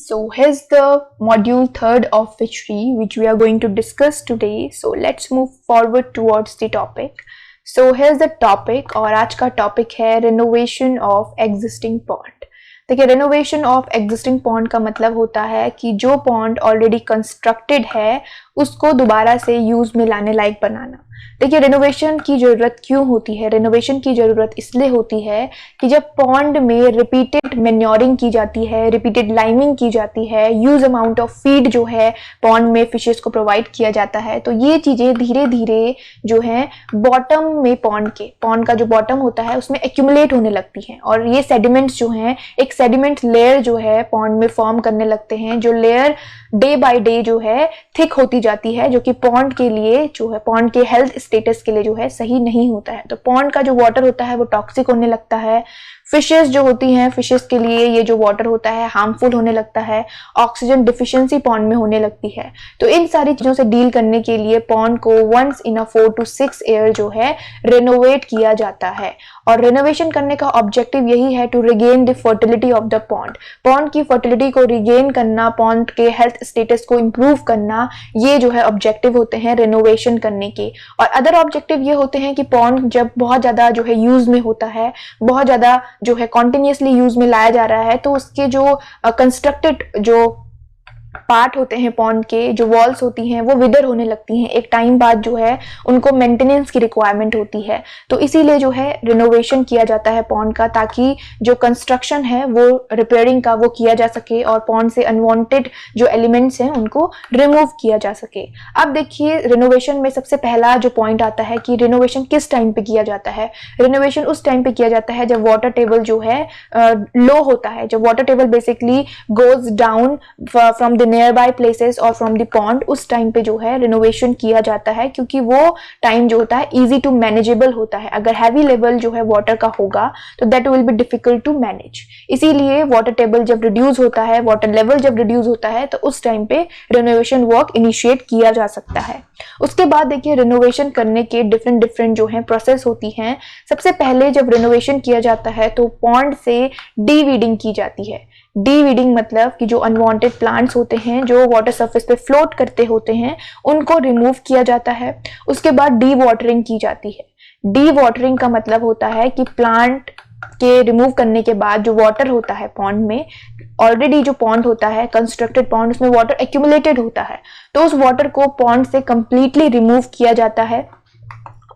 So here's the module 3rd of Fishery which we are going to discuss today. So let's move forward towards the topic. So here's the topic और आज का topic है renovation of existing pond. देखिए renovation of existing pond का मतलब होता है कि जो pond already constructed है उसको दोबारा से यूज में लाने लायक बनाना। देखिए रेनोवेशन की ज़रूरत क्यों होती है? रेनोवेशन की ज़रूरत इसलिए होती है कि जब पॉन्ड में रिपीटेड मैन्योरिंग की जाती है, रिपीटेड लाइमिंग की जाती है, यूज अमाउंट ऑफ फीड जो है पॉन्ड में फिशेस को प्रोवाइड किया जाता है, तो ये चीज़ें धीरे धीरे जो है बॉटम में पॉन्ड का जो बॉटम होता है उसमें एक्यूमुलेट होने लगती हैं और ये सेडिमेंट्स जो हैं एक सेडिमेंट लेयर जो है पॉन्ड में फॉर्म करने लगते हैं, जो लेयर डे बाय डे जो है थिक होती जाती है, जो कि पॉन्ड के लिए जो है पॉन्ड के हेल्थ स्टेटस के लिए जो है सही नहीं होता है। तो पॉन्ड का जो वाटर होता है वो टॉक्सिक होने लगता है। फिशेस जो होती हैं, फिशेस के लिए ये जो वाटर होता है हार्मफुल होने लगता है। ऑक्सीजन डिफिशिएंसी पॉन्ड में होने लगती है। तो इन सारी चीज़ों से डील करने के लिए पॉन्ड को once in a 4 to 6 year जो है रेनोवेट किया जाता है। और रेनोवेशन करने का ऑब्जेक्टिव यही है to regain the fertility of the pond. Pond की फर्टिलिटी को रिगेन करना, पॉन्ड के हेल्थ स्टेटस को इम्प्रूव करना, ये जो है ऑब्जेक्टिव होते हैं रेनोवेशन करने के। और अदर ऑब्जेक्टिव ये होते हैं कि पॉन्ड जब बहुत ज़्यादा जो है यूज में होता है, बहुत ज़्यादा जो है कॉन्टिन्यूसली यूज में लाया जा रहा है, तो उसके जो कंस्ट्रक्टेड जो पार्ट होते हैं पॉन्ड के, जो वॉल्स होती हैं वो विदर होने लगती हैं। एक टाइम बाद जो है उनको मेंटेनेंस की रिक्वायरमेंट होती है। तो इसीलिए जो है रिनोवेशन किया जाता है पॉन्ड का, ताकि जो कंस्ट्रक्शन है वो रिपेयरिंग का वो किया जा सके और पॉन्ड से अनवांटेड जो एलिमेंट्स हैं उनको रिमूव किया जा सके। अब देखिए रिनोवेशन में सबसे पहला जो पॉइंट आता है कि रिनोवेशन किस टाइम पे किया जाता है। रिनोवेशन उस टाइम पे किया जाता है जब वाटर टेबल जो है लो होता है, जब water table basically goes down from the near by places और फ्रॉम द पॉन्ड। उस टाइम पे जो है रिनोवेशन किया जाता है, क्योंकि वो टाइम जो होता है इजी टू मैनेजेबल होता है। अगर हैवी लेवल जो है वाटर का होगा तो that will be difficult to manage. इसीलिए वाटर टेबल जब रिड्यूस होता है, वाटर लेवल जब रिड्यूस होता है, तो उस टाइम पे रिनोवेशन वर्क इनिशिएट किया जा सकता है। उसके बाद देखिए रिनोवेशन करने के डिफरेंट जो है प्रोसेस होती हैं। सबसे पहले जब रिनोवेशन किया जाता है तो पॉन्ड से डीवीडिंग की जाती है। डीवीडिंग मतलब कि जो अनवांटेड प्लांट्स होते हैं जो वाटर सरफेस पे फ्लोट करते होते हैं उनको रिमूव किया जाता है। उसके बाद डी वाटरिंग की जाती है। डी वाटरिंग का मतलब होता है कि प्लांट के रिमूव करने के बाद जो वाटर होता है पॉन्ड में, ऑलरेडी जो पॉन्ड होता है कंस्ट्रक्टेड पॉन्ड, उसमें वाटर एक्यूमुलेटेड होता है, तो उस वाटर को पॉन्ड से कंप्लीटली रिमूव किया जाता है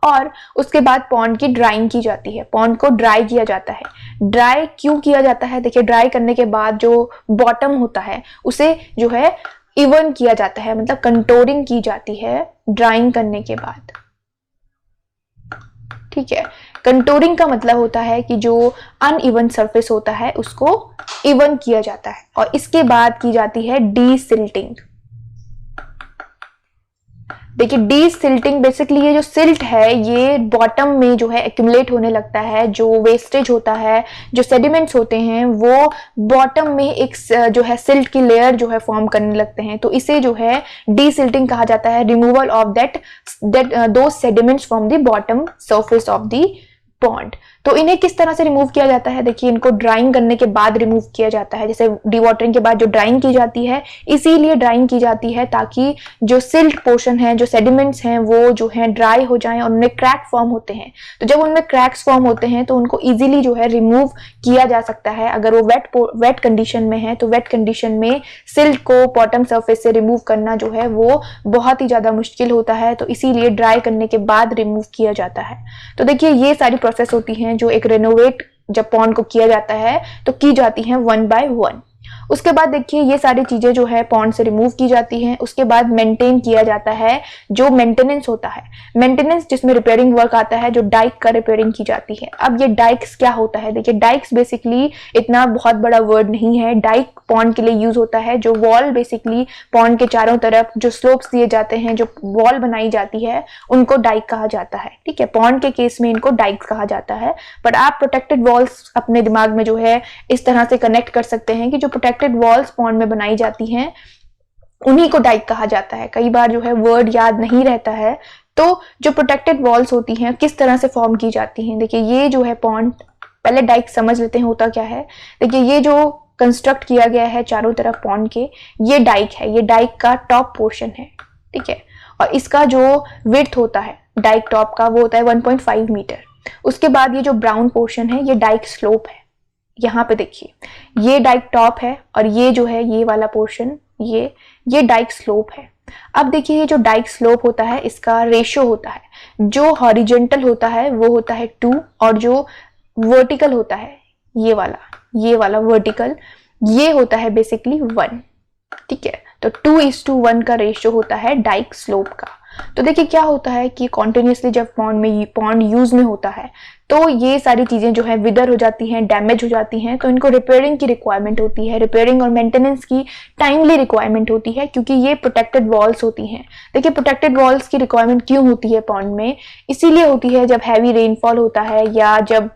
और उसके बाद पॉन्ड की ड्राइंग की जाती है। पॉन्ड को ड्राई किया जाता है। ड्राई क्यों किया जाता है? देखिए ड्राई करने के बाद जो बॉटम होता है उसे जो है इवन किया जाता है, मतलब कंटोरिंग की जाती है ड्राइंग करने के बाद। ठीक है, कंटोरिंग का मतलब होता है कि जो अनइवन सरफेस होता है उसको इवन किया जाता है। और इसके बाद की जाती है डी सिल्टिंग। देखिए डी सिल्टिंग बेसिकली ये जो सिल्ट है ये बॉटम में जो है एक्यूमुलेट होने लगता है। जो वेस्टेज होता है, जो सेडिमेंट्स होते हैं, वो बॉटम में एक जो है सिल्ट की लेयर जो है फॉर्म करने लगते हैं। तो इसे जो है डी सिल्टिंग कहा जाता है, रिमूवल ऑफ दो sediments from the bottom surface of the pond. तो इन्हें किस तरह से रिमूव किया जाता है? देखिए इनको ड्राइंग करने के बाद रिमूव किया जाता है। जैसे डीवाटरिंग के बाद जो ड्राइंग की जाती है, इसीलिए ड्राइंग की जाती है ताकि जो सिल्ट पोर्शन है, जो सेडिमेंट्स हैं, वो जो है ड्राई हो जाएं और उनमें क्रैक फॉर्म होते हैं। तो जब उनमें क्रैक्स फॉर्म होते हैं तो उनको इजीली जो है रिमूव किया जा सकता है। अगर वो वेट कंडीशन में है तो वेट कंडीशन में सिल्ट को बॉटम सरफेस से रिमूव करना जो है वो बहुत ही ज्यादा मुश्किल होता है। तो इसीलिए ड्राई करने के बाद रिमूव किया जाता है। तो देखिए ये सारी प्रोसेस होती है जो एक रेनोवेट जब पॉन्ड को किया जाता है तो की जाती हैं 1 by 1। उसके बाद देखिए ये सारी चीजें जो है पॉन्ड से रिमूव की जाती हैं। उसके बाद मेंटेन किया जाता है जो मेंटेनेंस होता है। मेंटेनेंस जिसमें रिपेयरिंग वर्क आता है, जो डाइक का रिपेयरिंग की जाती है। अब ये डाइक्स क्या होता है? देखिए डाइक्स बेसिकली इतना बहुत बड़ा वर्ड नहीं है। डाइक पॉन्ड के लिए यूज होता है जो वॉल बेसिकली पॉन्ड के चारों तरफ जो स्लोप्स दिए जाते हैं, जो वॉल बनाई जाती है, उनको डाइक कहा जाता है। ठीक है, पॉन्ड के केस में इनको डाइक्स कहा जाता है। बट आप प्रोटेक्टेड वॉल्स अपने दिमाग में जो है इस तरह से कनेक्ट कर सकते हैं कि जो प्रोटेक्टेड वॉल्स पॉन्ड में बनाई जाती हैं उन्हीं को डाइक कहा जाता है। कई बार जो है वर्ड याद नहीं रहता है। तो जो प्रोटेक्टेड वॉल्स होती हैं किस तरह से फॉर्म की जाती हैं? देखिए ये जो है पॉन्ड, पहले डाइक समझ लेते हैं होता क्या है। देखिए ये जो कंस्ट्रक्ट किया गया है चारों तरफ पॉन्ड के, ये डाइक है, ये डाइक का टॉप पोर्शन है, ठीक है। और इसका जो विड्थ होता है डाइक टॉप का वो होता है 1.5 मीटर। उसके बाद ये जो ब्राउन पोर्शन है ये डाइक स्लोप है। यहाँ पे देखिए ये डाइक टॉप है और ये जो है ये वाला पोर्शन ये डाइक स्लोप है। अब देखिए ये जो डाइक स्लोप होता है इसका रेशियो होता है, जो हॉरिजेंटल होता है वो होता है 2 और जो वर्टिकल होता है ये वाला वर्टिकल ये होता है बेसिकली 1, ठीक है। तो 2:1 का रेशियो होता है डाइक स्लोप का। तो देखिए क्या होता है कि कॉन्टिन्यूसली जब पॉन्ड यूज में होता है तो ये सारी चीजें जो है विदर हो जाती हैं, डैमेज हो जाती हैं, तो इनको रिपेयरिंग की रिक्वायरमेंट होती है, रिपेयरिंग और मेंटेनेंस की टाइमली रिक्वायरमेंट होती है, क्योंकि ये प्रोटेक्टेड वॉल्स होती हैं। देखिए प्रोटेक्टेड वॉल्स की रिक्वायरमेंट क्यों होती है पॉन्ड में, इसीलिए होती है जब हैवी रेनफॉल होता है या जब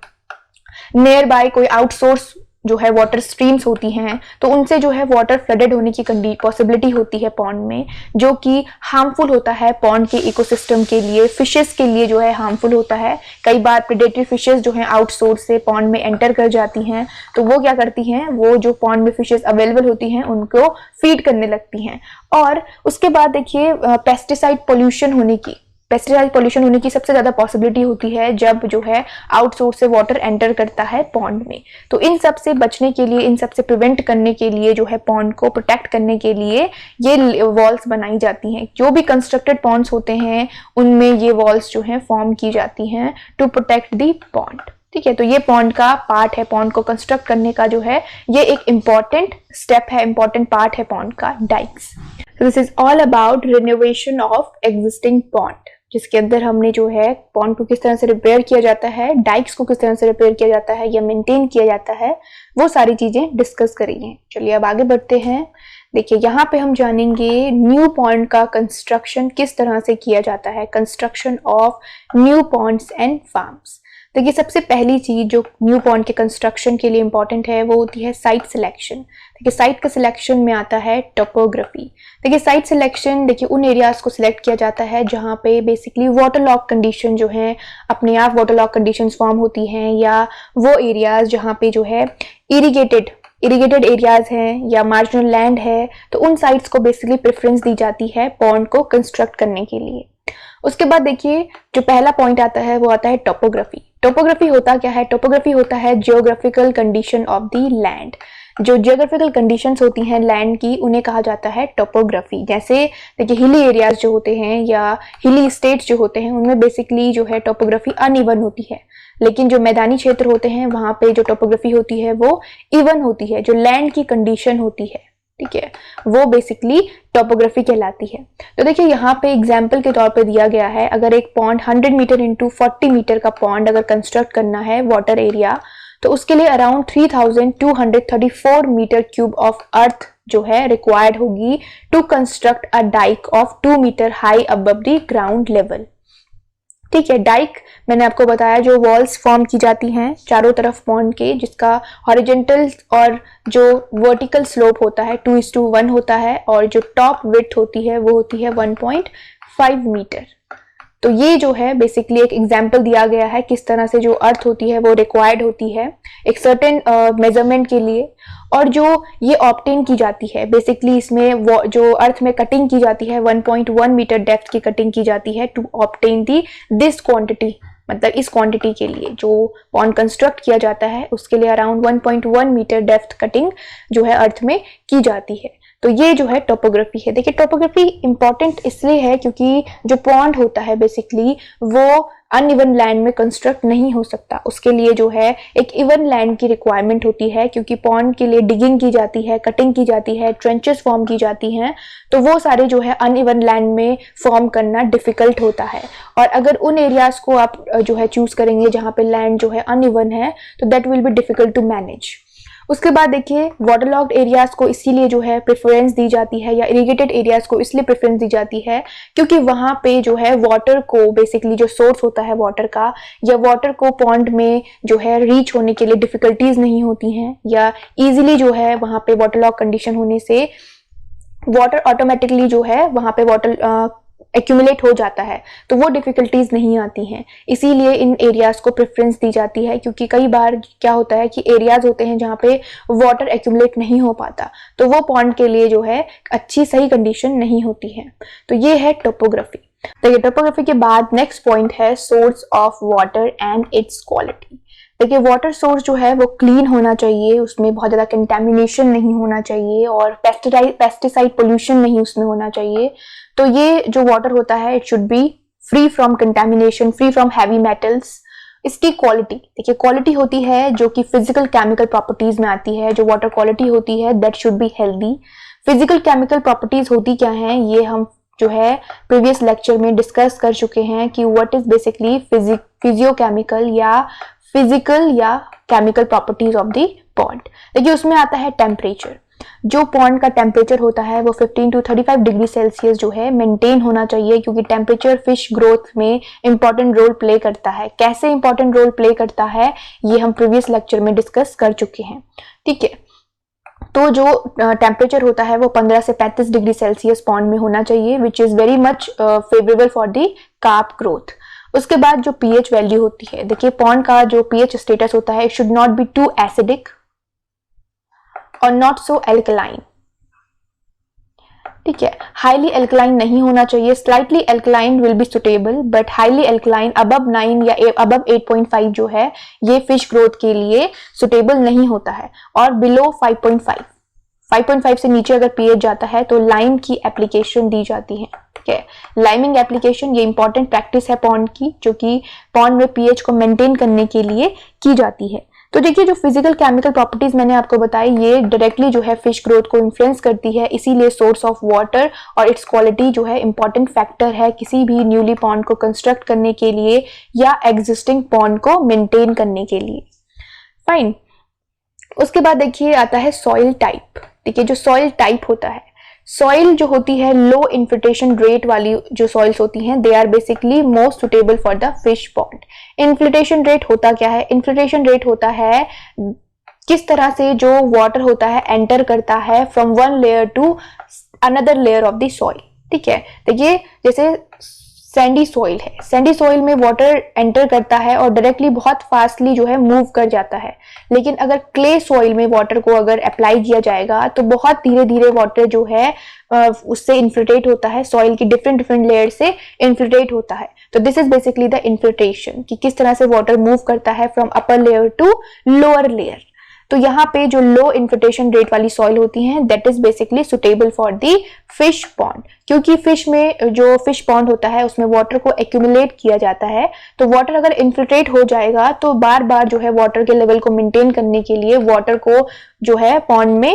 नियर बाय कोई आउटसोर्स जो है वाटर स्ट्रीम्स होती हैं तो उनसे जो है वाटर फ्लडेड होने की पॉसिबिलिटी होती है पॉन्ड में, जो कि हार्मफुल होता है पॉन्ड के इकोसिस्टम के लिए, फिशेस के लिए जो है हार्मफुल होता है। कई बार प्रेडेटरी फिशेस जो हैं आउटसोर्स से पॉन्ड में एंटर कर जाती हैं, तो वो क्या करती हैं, वो जो पॉन्ड में फिशेस अवेलेबल होती हैं उनको फीड करने लगती हैं। और उसके बाद देखिए पेस्टिसाइड पोल्यूशन होने की सबसे ज्यादा पॉसिबिलिटी होती है जब जो है आउटसोर्स से वाटर एंटर करता है पॉन्ड में। तो इन सब से बचने के लिए, इन सब से प्रिवेंट करने के लिए जो है पॉन्ड को प्रोटेक्ट करने के लिए ये वॉल्स बनाई जाती हैं। जो भी कंस्ट्रक्टेड पॉन्ड्स होते हैं उनमें ये वॉल्स जो है फॉर्म की जाती हैं टू प्रोटेक्ट दी पॉन्ड, ठीक है। तो ये पॉन्ड का पार्ट है, पॉन्ड को कंस्ट्रक्ट करने का जो है ये एक इंपॉर्टेंट स्टेप है, इंपॉर्टेंट पार्ट है पॉन्ड का, dykes. So this is all about renovation of existing pond, जिसके अंदर हमने जो है पॉन्ड को किस तरह से रिपेयर किया जाता है, डाइक्स को किस तरह से रिपेयर किया जाता है या मेंटेन किया जाता है, वो सारी चीजें डिस्कस करेंगे। चलिए अब आगे बढ़ते हैं। देखिए यहाँ पे हम जानेंगे न्यू पॉन्ड का कंस्ट्रक्शन किस तरह से किया जाता है, construction of new Pond's and farms. देखिए सबसे पहली चीज जो न्यू पॉन्ड के कंस्ट्रक्शन के लिए इंपॉर्टेंट है वो होती है साइट सिलेक्शन। देखिए साइट के सिलेक्शन में आता है टोपोग्राफी। देखिए साइट सिलेक्शन, देखिए उन एरियाज को सिलेक्ट किया जाता है जहाँ पे बेसिकली वाटर लॉक कंडीशन जो है अपने आप वाटर लॉक कंडीशंस फॉर्म होती हैं, या वो एरियाज जहाँ पे जो है इरिगेटेड एरियाज हैं या मार्जिनल लैंड है, तो उन साइट्स को बेसिकली प्रेफरेंस दी जाती है पॉन्ड को कंस्ट्रक्ट करने के लिए। उसके बाद देखिए जो पहला पॉइंट आता है वो आता है टोपोग्राफी। टोपोग्राफी होता क्या है, टोपोग्राफी होता है geographical condition of the land. जो जियोग्राफिकल कंडीशंस होती हैं लैंड की उन्हें कहा जाता है टोपोग्राफी। जैसे देखिए हिली एरियाज जो होते हैं या हिली स्टेट्स जो होते हैं उनमें बेसिकली जो है टोपोग्राफी अनइवन होती है, लेकिन जो मैदानी क्षेत्र होते हैं वहां पे जो टोपोग्राफी होती है वो इवन होती है। जो लैंड की कंडीशन होती है, ठीक है, वो बेसिकली टोपोग्राफी कहलाती है। तो देखिए यहाँ पे एग्जाम्पल के तौर पे दिया गया है, अगर एक पॉन्ड 100 मीटर इंटू 40 मीटर का पॉन्ड अगर कंस्ट्रक्ट करना है वाटर एरिया, तो उसके लिए around 3234 metre cube of earth जो है रिक्वायर्ड होगी to construct a dike of 2 metre high above the ground level, ठीक है। डाइक मैंने आपको बताया जो वॉल्स फॉर्म की जाती हैं चारों तरफ पॉन्ड के, जिसका हॉरिजेंटल और जो वर्टिकल स्लोप होता है 2:1 होता है, और जो टॉप विड्थ होती है वो होती है 1.5 मीटर। तो ये जो है बेसिकली एक एग्जाम्पल दिया गया है किस तरह से जो अर्थ होती है वो रिक्वायर्ड होती है एक सर्टेन मेजरमेंट के लिए, और जो ये ऑब्टेन की जाती है बेसिकली इसमें वो जो अर्थ में कटिंग की जाती है 1.1 मीटर डेप्थ की कटिंग की जाती है to obtain the this quantity, मतलब इस क्वांटिटी के लिए जो पॉन्ड कंस्ट्रक्ट किया जाता है उसके लिए अराउंड 1.1 मीटर डेप्थ कटिंग जो है अर्थ में की जाती है। तो ये जो है टोपोग्राफी है। देखिए टोपोग्राफी इंपॉर्टेंट इसलिए है क्योंकि जो पॉन्ड होता है बेसिकली वो अनइवन लैंड में कंस्ट्रक्ट नहीं हो सकता, उसके लिए जो है एक इवन लैंड की रिक्वायरमेंट होती है, क्योंकि पॉन्ड के लिए डिगिंग की जाती है, कटिंग की जाती है, ट्रेंचेस फॉर्म की जाती हैं, तो वो सारे जो है अनइवन लैंड में फॉर्म करना डिफिकल्ट होता है। और अगर उन एरियाज को आप जो है चूज करेंगे जहाँ पे लैंड जो है अनइवन है तो that will be difficult to manage. उसके बाद देखिए वाटर लॉक्ड एरियाज को इसीलिए जो है प्रेफरेंस दी जाती है, या इरिगेटेड एरियाज को इसलिए प्रेफरेंस दी जाती है क्योंकि वहां पे जो है वाटर को बेसिकली जो सोर्स होता है वाटर का, या वाटर को पॉन्ड में जो है रीच होने के लिए डिफिकल्टीज नहीं होती हैं, या इजीली जो है वहां पे वाटर लॉक कंडीशन होने से वाटर ऑटोमेटिकली जो है वहां पे वाटर एक्यूमुलेट हो जाता है तो वो डिफिकल्टीज नहीं आती हैं। इसीलिए इन एरियाज को प्रेफरेंस दी जाती है, क्योंकि कई बार क्या होता है कि एरियाज होते हैं जहाँ पे वाटर एक्यूमुलेट नहीं हो पाता, तो वो पॉन्ड के लिए जो है अच्छी सही कंडीशन नहीं होती है। तो ये है टोपोग्राफी। देखिए टोपोग्राफी के बाद नेक्स्ट पॉइंट है source of water and it's quality. देखिए वाटर सोर्स जो है वो क्लीन होना चाहिए, उसमें बहुत ज़्यादा कंटेमिनेशन नहीं होना चाहिए और पेस्टिसाइड पोल्यूशन नहीं उसमें होना चाहिए। तो ये जो वाटर होता है it should be free from contamination, free from heavy metals. इसकी क्वालिटी, देखिए क्वालिटी होती है जो कि फिजिकल केमिकल प्रॉपर्टीज में आती है। जो वाटर क्वालिटी होती है that should be healthy. Physical chemical properties होती क्या हैं ये हम जो है प्रीवियस लेक्चर में डिस्कस कर चुके हैं कि व्हाट इज बेसिकली फिजियोकेमिकल या फिजिकल या chemical properties of the pond. देखिए उसमें आता है टेम्परेचर। जो पॉन्ड का टेम्परेचर होता है वो 15 to 35 डिग्री सेल्सियस जो है मेंटेन होना चाहिए, क्योंकि टेम्परेचर फिश ग्रोथ में इंपॉर्टेंट रोल प्ले करता है। कैसे इंपॉर्टेंट रोल प्ले करता है ये हम प्रीवियस लेक्चर में डिस्कस कर चुके हैं, ठीक है। तो जो टेम्परेचर होता है वो 15 से 35 डिग्री सेल्सियस पॉन्ड में होना चाहिए, which is very much favourable for the carp growth. उसके बाद जो पीएच वैल्यू होती है, देखिए पॉन्ड का जो पीएच स्टेटस होता है it should not be too acidic और नॉट सो एल्कलाइन, ठीक है। हाईली एल्कलाइन नहीं होना चाहिए, slightly alkaline will be suitable, but highly alkaline above 9 या अबव 8.5 जो है ये फिश ग्रोथ के लिए सुटेबल नहीं होता है। और बिलो 5.5 से नीचे अगर पीएच जाता है तो लाइम की एप्लीकेशन दी जाती है, ठीक है। लाइमिंग एप्लीकेशन ये इंपॉर्टेंट प्रैक्टिस है पॉन्ड की, जो कि पॉन्ड में पीएच को मेंटेन करने के लिए की जाती है। तो देखिए जो फिजिकल केमिकल प्रॉपर्टीज मैंने आपको बताई ये डायरेक्टली जो है फिश ग्रोथ को इन्फ्लुएंस करती है। इसीलिए सोर्स ऑफ वाटर और इट्स क्वालिटी जो है इंपॉर्टेंट फैक्टर है किसी भी न्यूली पॉन्ड को कंस्ट्रक्ट करने के लिए या एग्जिस्टिंग पॉन्ड को मेंटेन करने के लिए। फाइन। उसके बाद देखिए आता है सॉइल टाइप। देखिए जो सॉइल टाइप होता है, सॉइल जो होती है लो इन्फ्लिटेशन रेट वाली जो सॉइल्स होती हैं they are basically most suitable for the fish pond. Infiltration rate होता क्या है? इन्फ्लिटेशन रेट होता है किस तरह से जो वाटर होता है एंटर करता है from one layer to another layer of the soil, ठीक है। देखिए जैसे सैंडी सॉइल है, सैंडी सॉइल में वाटर एंटर करता है और डायरेक्टली बहुत फास्टली जो है मूव कर जाता है। लेकिन अगर क्ले सॉइल में वाटर को अगर अप्लाई किया जाएगा तो बहुत धीरे धीरे वाटर जो है उससे इन्फिल्ट्रेट होता है, सॉइल की डिफरेंट लेयर से इन्फिल्ट्रेट होता है। तो this is basically the infiltration कि किस तरह से वाटर मूव करता है from upper layer to lower layer. तो यहाँ पे जो लो इन्फिल्ट्रेशन रेट वाली सॉइल होती हैं that is basically suitable for the fish pond, क्योंकि फिश में जो फिश पॉन्ड होता है उसमें वाटर को एक्यूमुलेट किया जाता है। तो वाटर अगर इन्फिल्ट्रेट हो जाएगा तो बार बार जो है वाटर के लेवल को मेंटेन करने के लिए वाटर को जो है पॉन्ड में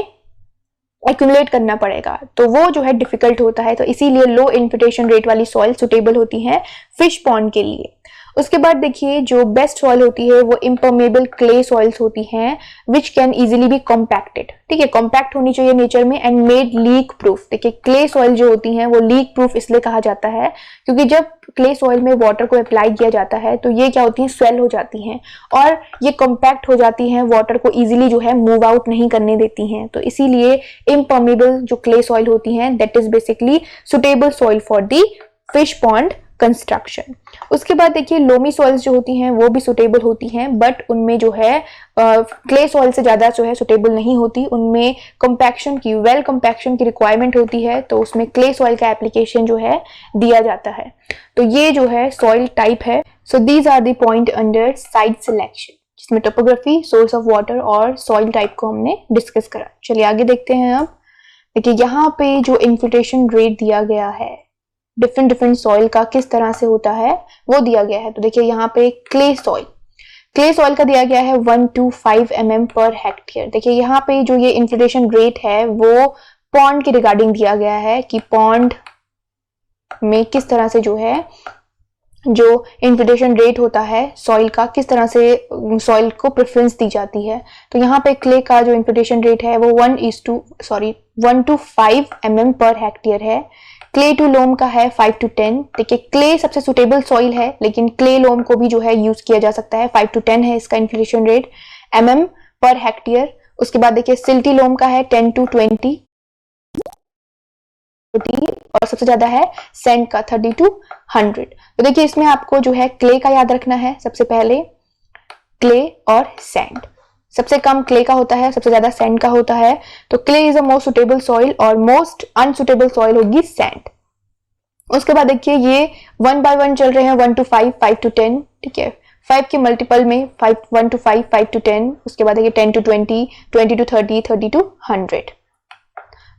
एक्यूमुलेट करना पड़ेगा, तो वो जो है डिफिकल्ट होता है। तो इसीलिए लो इन्फिल्ट्रेशन रेट वाली सॉइल सुटेबल होती है फिश पॉन्ड के लिए। उसके बाद देखिए जो बेस्ट सॉइल होती है वो इम्पर्मेबल क्ले सॉइल्स होती हैं which can easily B compacted, ठीक है। कॉम्पैक्ट होनी चाहिए नेचर में एंड मेड लीक प्रूफ। देखिए क्ले सॉइल जो होती हैं वो लीक प्रूफ इसलिए कहा जाता है क्योंकि जब क्ले सॉइल में वाटर को अप्लाई किया जाता है तो ये क्या होती हैं, स्वेल हो जाती हैं और ये कॉम्पैक्ट हो जाती हैं, वाटर को इजीली जो है मूव आउट नहीं करने देती हैं। तो इसीलिए इम्पर्मेबल जो क्ले सॉइल होती हैं that is basically suitable soil for the fish pond construction. उसके बाद देखिए लोमी सॉइल्स जो होती हैं वो भी सुटेबल होती हैं, बट उनमें जो है क्ले सॉइल से ज़्यादा जो है सुटेबल नहीं होती। उनमें कंपैक्शन की, वेल कंपैक्शन की रिक्वायरमेंट होती है, तो उसमें क्ले सॉइल का एप्लीकेशन जो है दिया जाता है। तो ये जो है सॉइल टाइप है। So these are the point under site selection, जिसमें टोपोग्राफी, सोर्स ऑफ वाटर और सॉइल टाइप को हमने डिस्कस करा। चलिए आगे देखते हैं। अब देखिए यहाँ पे जो इन्फिल्ट्रेशन रेट दिया गया है डिफरेंट सॉइल का किस तरह से होता है वो दिया गया है। तो देखिए यहाँ पे क्ले सॉइल का दिया गया है 1 to 5 mm पर हेक्टेयर। देखिए यहाँ पे जो ये इन्फिल्ट्रेशन रेट है वो पॉन्ड के रिगार्डिंग दिया गया है कि पॉन्ड में किस तरह से जो है जो इन्फिल्ट्रेशन रेट होता है सॉइल का, किस तरह से सॉइल को प्रेफरेंस दी जाती है। तो यहाँ पे क्ले का जो इन्फिल्ट्रेशन रेट है वो 1 to 5 mm पर हेक्टेयर है। क्ले टू लोम का है 5 to 10। देखिए क्ले सबसे सुटेबल सॉइल है, लेकिन क्ले लोम को भी जो है यूज किया जा सकता है। 5 to 10 है इसका inflation rate mm per hectare. उसके बाद देखिए सिल्टी लोम का है 10 to 20। और सबसे ज्यादा है सैंड का 30 to 100। तो देखिए इसमें आपको जो है क्ले का याद रखना है। सबसे पहले क्ले और सैंड, सबसे कम क्ले का होता है, सबसे ज्यादा सैंड का होता है। तो clay is a most suitable soil और मोस्ट अनसुटेबल सॉइल होगी सैंड। उसके बाद देखिए ये 1 by 1 चल रहे हैं, 1 to 5, 5 to 10, ठीक है। 5 के मल्टीपल में 1 to 5, 5 to 10, उसके बाद देखिए 10 to 20, 20 to 30, 30 to 100।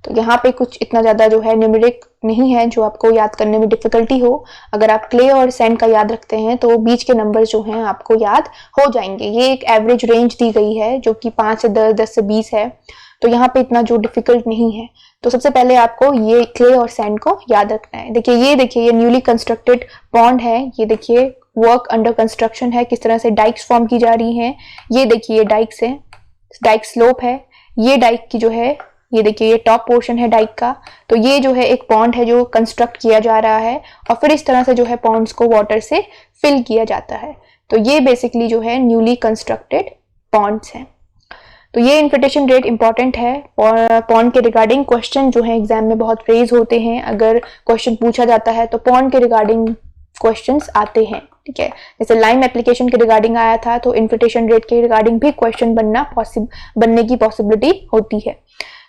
तो यहाँ पे कुछ इतना ज्यादा जो है न्यूमेरिक नहीं है जो आपको याद करने में डिफिकल्टी हो। अगर आप क्ले और सैंड का याद रखते हैं तो बीच के नंबर जो हैं आपको याद हो जाएंगे। ये एक एवरेज रेंज दी गई है जो कि 5 से 10, 10 से 20 है, तो यहाँ पे इतना जो डिफिकल्ट नहीं है। तो सबसे पहले आपको ये क्ले और सैंड को याद रखना है। देखिए ये न्यूली कंस्ट्रक्टेड पॉन्ड है। ये देखिए वर्क अंडर कंस्ट्रक्शन है, किस तरह से डाइक्स फॉर्म की जा रही हैं। ये देखिए ये डाइक्स है, डाइक स्लोप है। ये डाइक की जो है, ये देखिए ये टॉप पोर्शन है डाइक का। तो ये जो है एक पॉन्ड है जो कंस्ट्रक्ट किया जा रहा है और फिर इस तरह से जो है पॉन्ड्स को वाटर से फिल किया जाता है। तो ये बेसिकली जो है न्यूली कंस्ट्रक्टेड पॉन्ड्स हैं। तो ये इन्फिल्ट्रेशन रेट इंपॉर्टेंट है। पॉन्ड के रिगार्डिंग क्वेश्चन जो है एग्जाम में बहुत रेज होते हैं। अगर क्वेश्चन पूछा जाता है तो पॉन्ड के रिगार्डिंग क्वेश्चंस आते हैं, ठीक है। जैसे लाइम एप्लीकेशन के रिगार्डिंग आया था तो इन्फिल्ट्रेशन रेट के रिगार्डिंग भी क्वेश्चन बनने की पॉसिबिलिटी होती है।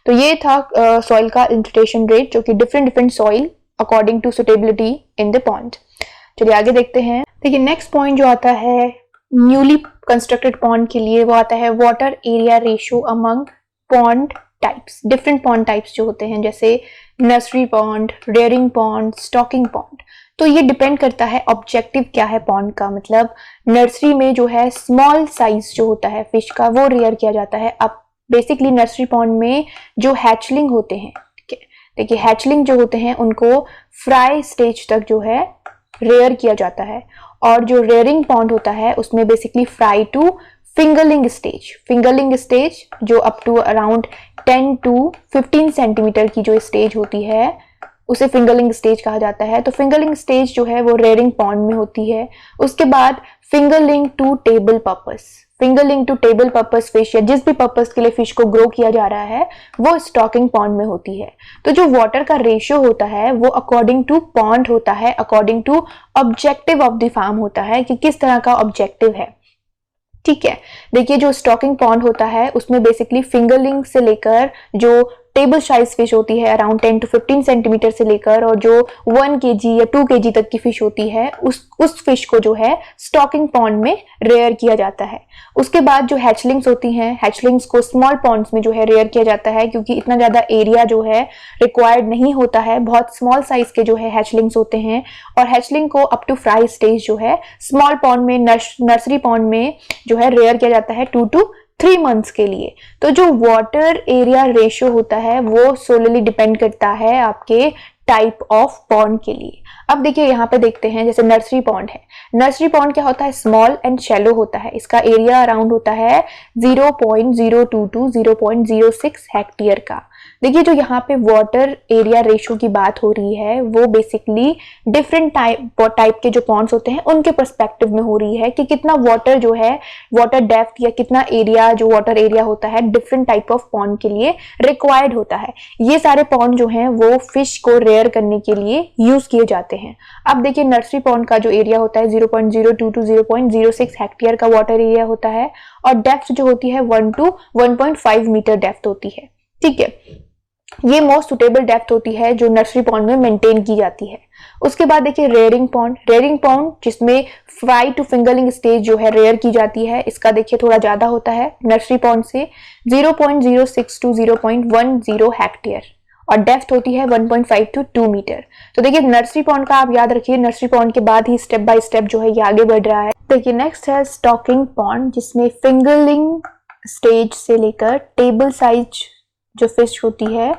तो ये था सॉइल का इन्फिल्ट्रेशन रेट, जो कि different soil according to suitability in the pond. चलिए आगे देखते हैं। देखिए नेक्स्ट पॉइंट जो आता है न्यूली कंस्ट्रक्टेड पॉन्ड के लिए, वो आता है water area ratio among pond types. Different pond types जो होते हैं जैसे nursery pond, rearing pond, stocking pond. तो ये डिपेंड करता है ऑब्जेक्टिव क्या है पॉन्ड का। मतलब नर्सरी में जो है स्मॉल साइज जो होता है फिश का वो रेयर किया जाता है। अब बेसिकली नर्सरी पॉन्ड में जो हैचलिंग होते हैं, ठीक है, देखिए हैचलिंग जो होते हैं उनको फ्राई स्टेज तक जो है रेयर किया जाता है। और जो रेयरिंग पॉन्ड होता है उसमें basically fry to fingerling stage जो up to around 10 to 15 centimetre की जो स्टेज होती है उसे फिंगरलिंग स्टेज कहा जाता है। तो फिंगरलिंग स्टेज जो है वो रेयरिंग पॉन्ड में होती है। उसके बाद fingerling to table purpose fish या जिस भी पर्पस के लिए फिश को ग्रो किया जा रहा है वो स्टॉकिंग पॉन्ड में होती है। तो जो वाटर का रेशियो होता है वो अकॉर्डिंग टू पॉन्ड होता है, according to objective of the farm होता है कि किस तरह का ऑब्जेक्टिव है, ठीक है। देखिए जो स्टॉकिंग पॉन्ड होता है उसमें बेसिकली फिंगरलिंग से लेकर जो टेबल साइज फिश होती है अराउंड 10 to 15 सेंटीमीटर से लेकर और जो 1 kg या 2 kg तक की फिश होती है उस फिश को जो है स्टॉकिंग पॉन्ड में रेयर किया जाता है। उसके बाद जो हैचलिंग्स होती हैं, हैचलिंग्स को स्मॉल पॉन्ड्स में जो है रेयर किया जाता है क्योंकि इतना ज्यादा एरिया जो है रिक्वायर्ड नहीं होता है। बहुत स्मॉल साइज के जो है हैचलिंग्स होते हैं और हैचलिंग को अप टू फ्राई स्टेज जो है स्मॉल पॉन्ड में नर्सरी पॉन्ड में जो है रेयर किया जाता है 2 to 3 months के लिए। तो जो वाटर एरिया रेशियो होता है वो सोलली डिपेंड करता है आपके टाइप ऑफ पॉन्ड के लिए। अब देखिए यहाँ पे देखते हैं जैसे नर्सरी पॉन्ड है। नर्सरी पॉन्ड क्या होता है, स्मॉल एंड शैलो होता है। इसका एरिया अराउंड होता है 0.022 to 0.06 हेक्टेयर का। देखिए जो यहाँ पे वाटर एरिया रेशियो की बात हो रही है वो बेसिकली डिफरेंट टाइप के जो पॉन्ड्स होते हैं उनके पर्सपेक्टिव में हो रही है कि कितना वाटर जो है, वाटर डेप्थ या कितना एरिया जो वाटर एरिया होता है डिफरेंट टाइप ऑफ पॉन्ड के लिए रिक्वायर्ड होता है। ये सारे पॉन्ड जो हैं वो फिश को रेयर करने के लिए यूज किए जाते हैं। अब देखिए नर्सरी पॉन्ड का जो एरिया होता है 0.02 to 0.06 हेक्टेयर का वाटर एरिया होता है और डेप्थ जो होती है 1 to 1.5 मीटर डेप्थ होती है, ठीक है। ये मोस्ट सुटेबल डेप्थ होती है जो नर्सरी पॉन्ड में मेंटेन की जाती है। उसके बाद देखिए रेयरिंग पॉन्ड जिसमें फ्राई टू फिंगरलिंग स्टेज जो है रेयर की जाती है, इसका देखिए थोड़ा ज्यादा होता है नर्सरी पॉन्ड से 0.06 to 0.10 हेक्टेयर और डेप्थ होती है 1.5 to 2 मीटर। तो देखिए नर्सरी पॉन्ड का आप याद रखिए, नर्सरी पॉन्ड के बाद ही स्टेप बाय स्टेप जो है ये आगे बढ़ रहा है। देखिए नेक्स्ट है स्टॉकिंग पॉन्ड जिसमें फिंगरलिंग स्टेज से लेकर टेबल साइज जो फिश होती है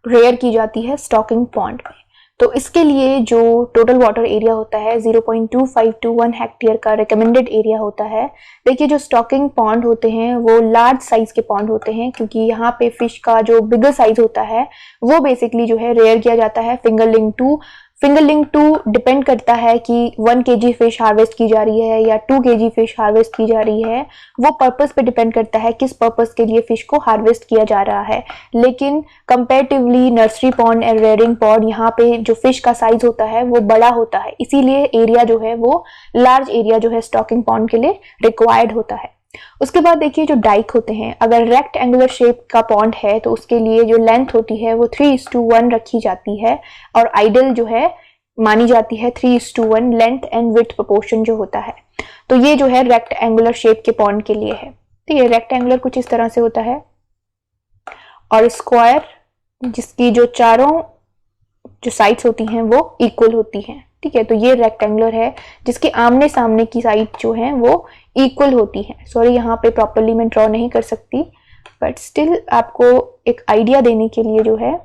रेयर की जाती है स्टॉकिंग पॉन्ड में। तो इसके लिए जो टोटल वाटर एरिया होता है 0.25 to 1 हेक्टेयर का रिकमेंडेड एरिया होता है। देखिए जो स्टॉकिंग पॉन्ड होते हैं वो लार्ज साइज के पॉन्ड होते हैं क्योंकि यहाँ पे फिश का जो बिगर साइज होता है वो बेसिकली जो है रेयर किया जाता है fingerling to fingerling to depend करता है कि 1 kg फिश हार्वेस्ट की जा रही है या 2 kg फिश हार्वेस्ट की जा रही है, वो पर्पस पे डिपेंड करता है किस पर्पस के लिए फिश को हार्वेस्ट किया जा रहा है। लेकिन comparatively nursery pond and rearing pond, यहाँ पे जो फिश का साइज होता है वो बड़ा होता है, इसीलिए एरिया जो है वो लार्ज एरिया जो है स्टॉकिंग पॉन्ड के लिए रिक्वायर्ड होता है। उसके बाद देखिए जो डाइक होते हैं, अगर रेक्टेंगुलर शेप का पॉन्ड है तो उसके लिए जो लेंथ होती है वो 3:1 रखी जाती है और आइडियल जो है मानी जाती है 3:1 लेंथ एंड विड्थ प्रोपोर्शन जो होता है। तो ये जो है रेक्टेंगुलर शेप के पॉन्ड के लिए है। तो ये रेक्टेंगुलर कुछ इस तरह से होता है और स्क्वायर जिसकी जो चारों जो साइड्स होती हैं वो इक्वल होती हैं, ठीक है। तो ये रेक्टेंगुलर है जिसके आमने सामने की साइड जो है वो इक्वल होती है। सॉरी यहाँ पे प्रॉपर्ली मैं ड्रॉ नहीं कर सकती, बट स्टिल आपको एक आइडिया देने के लिए जो है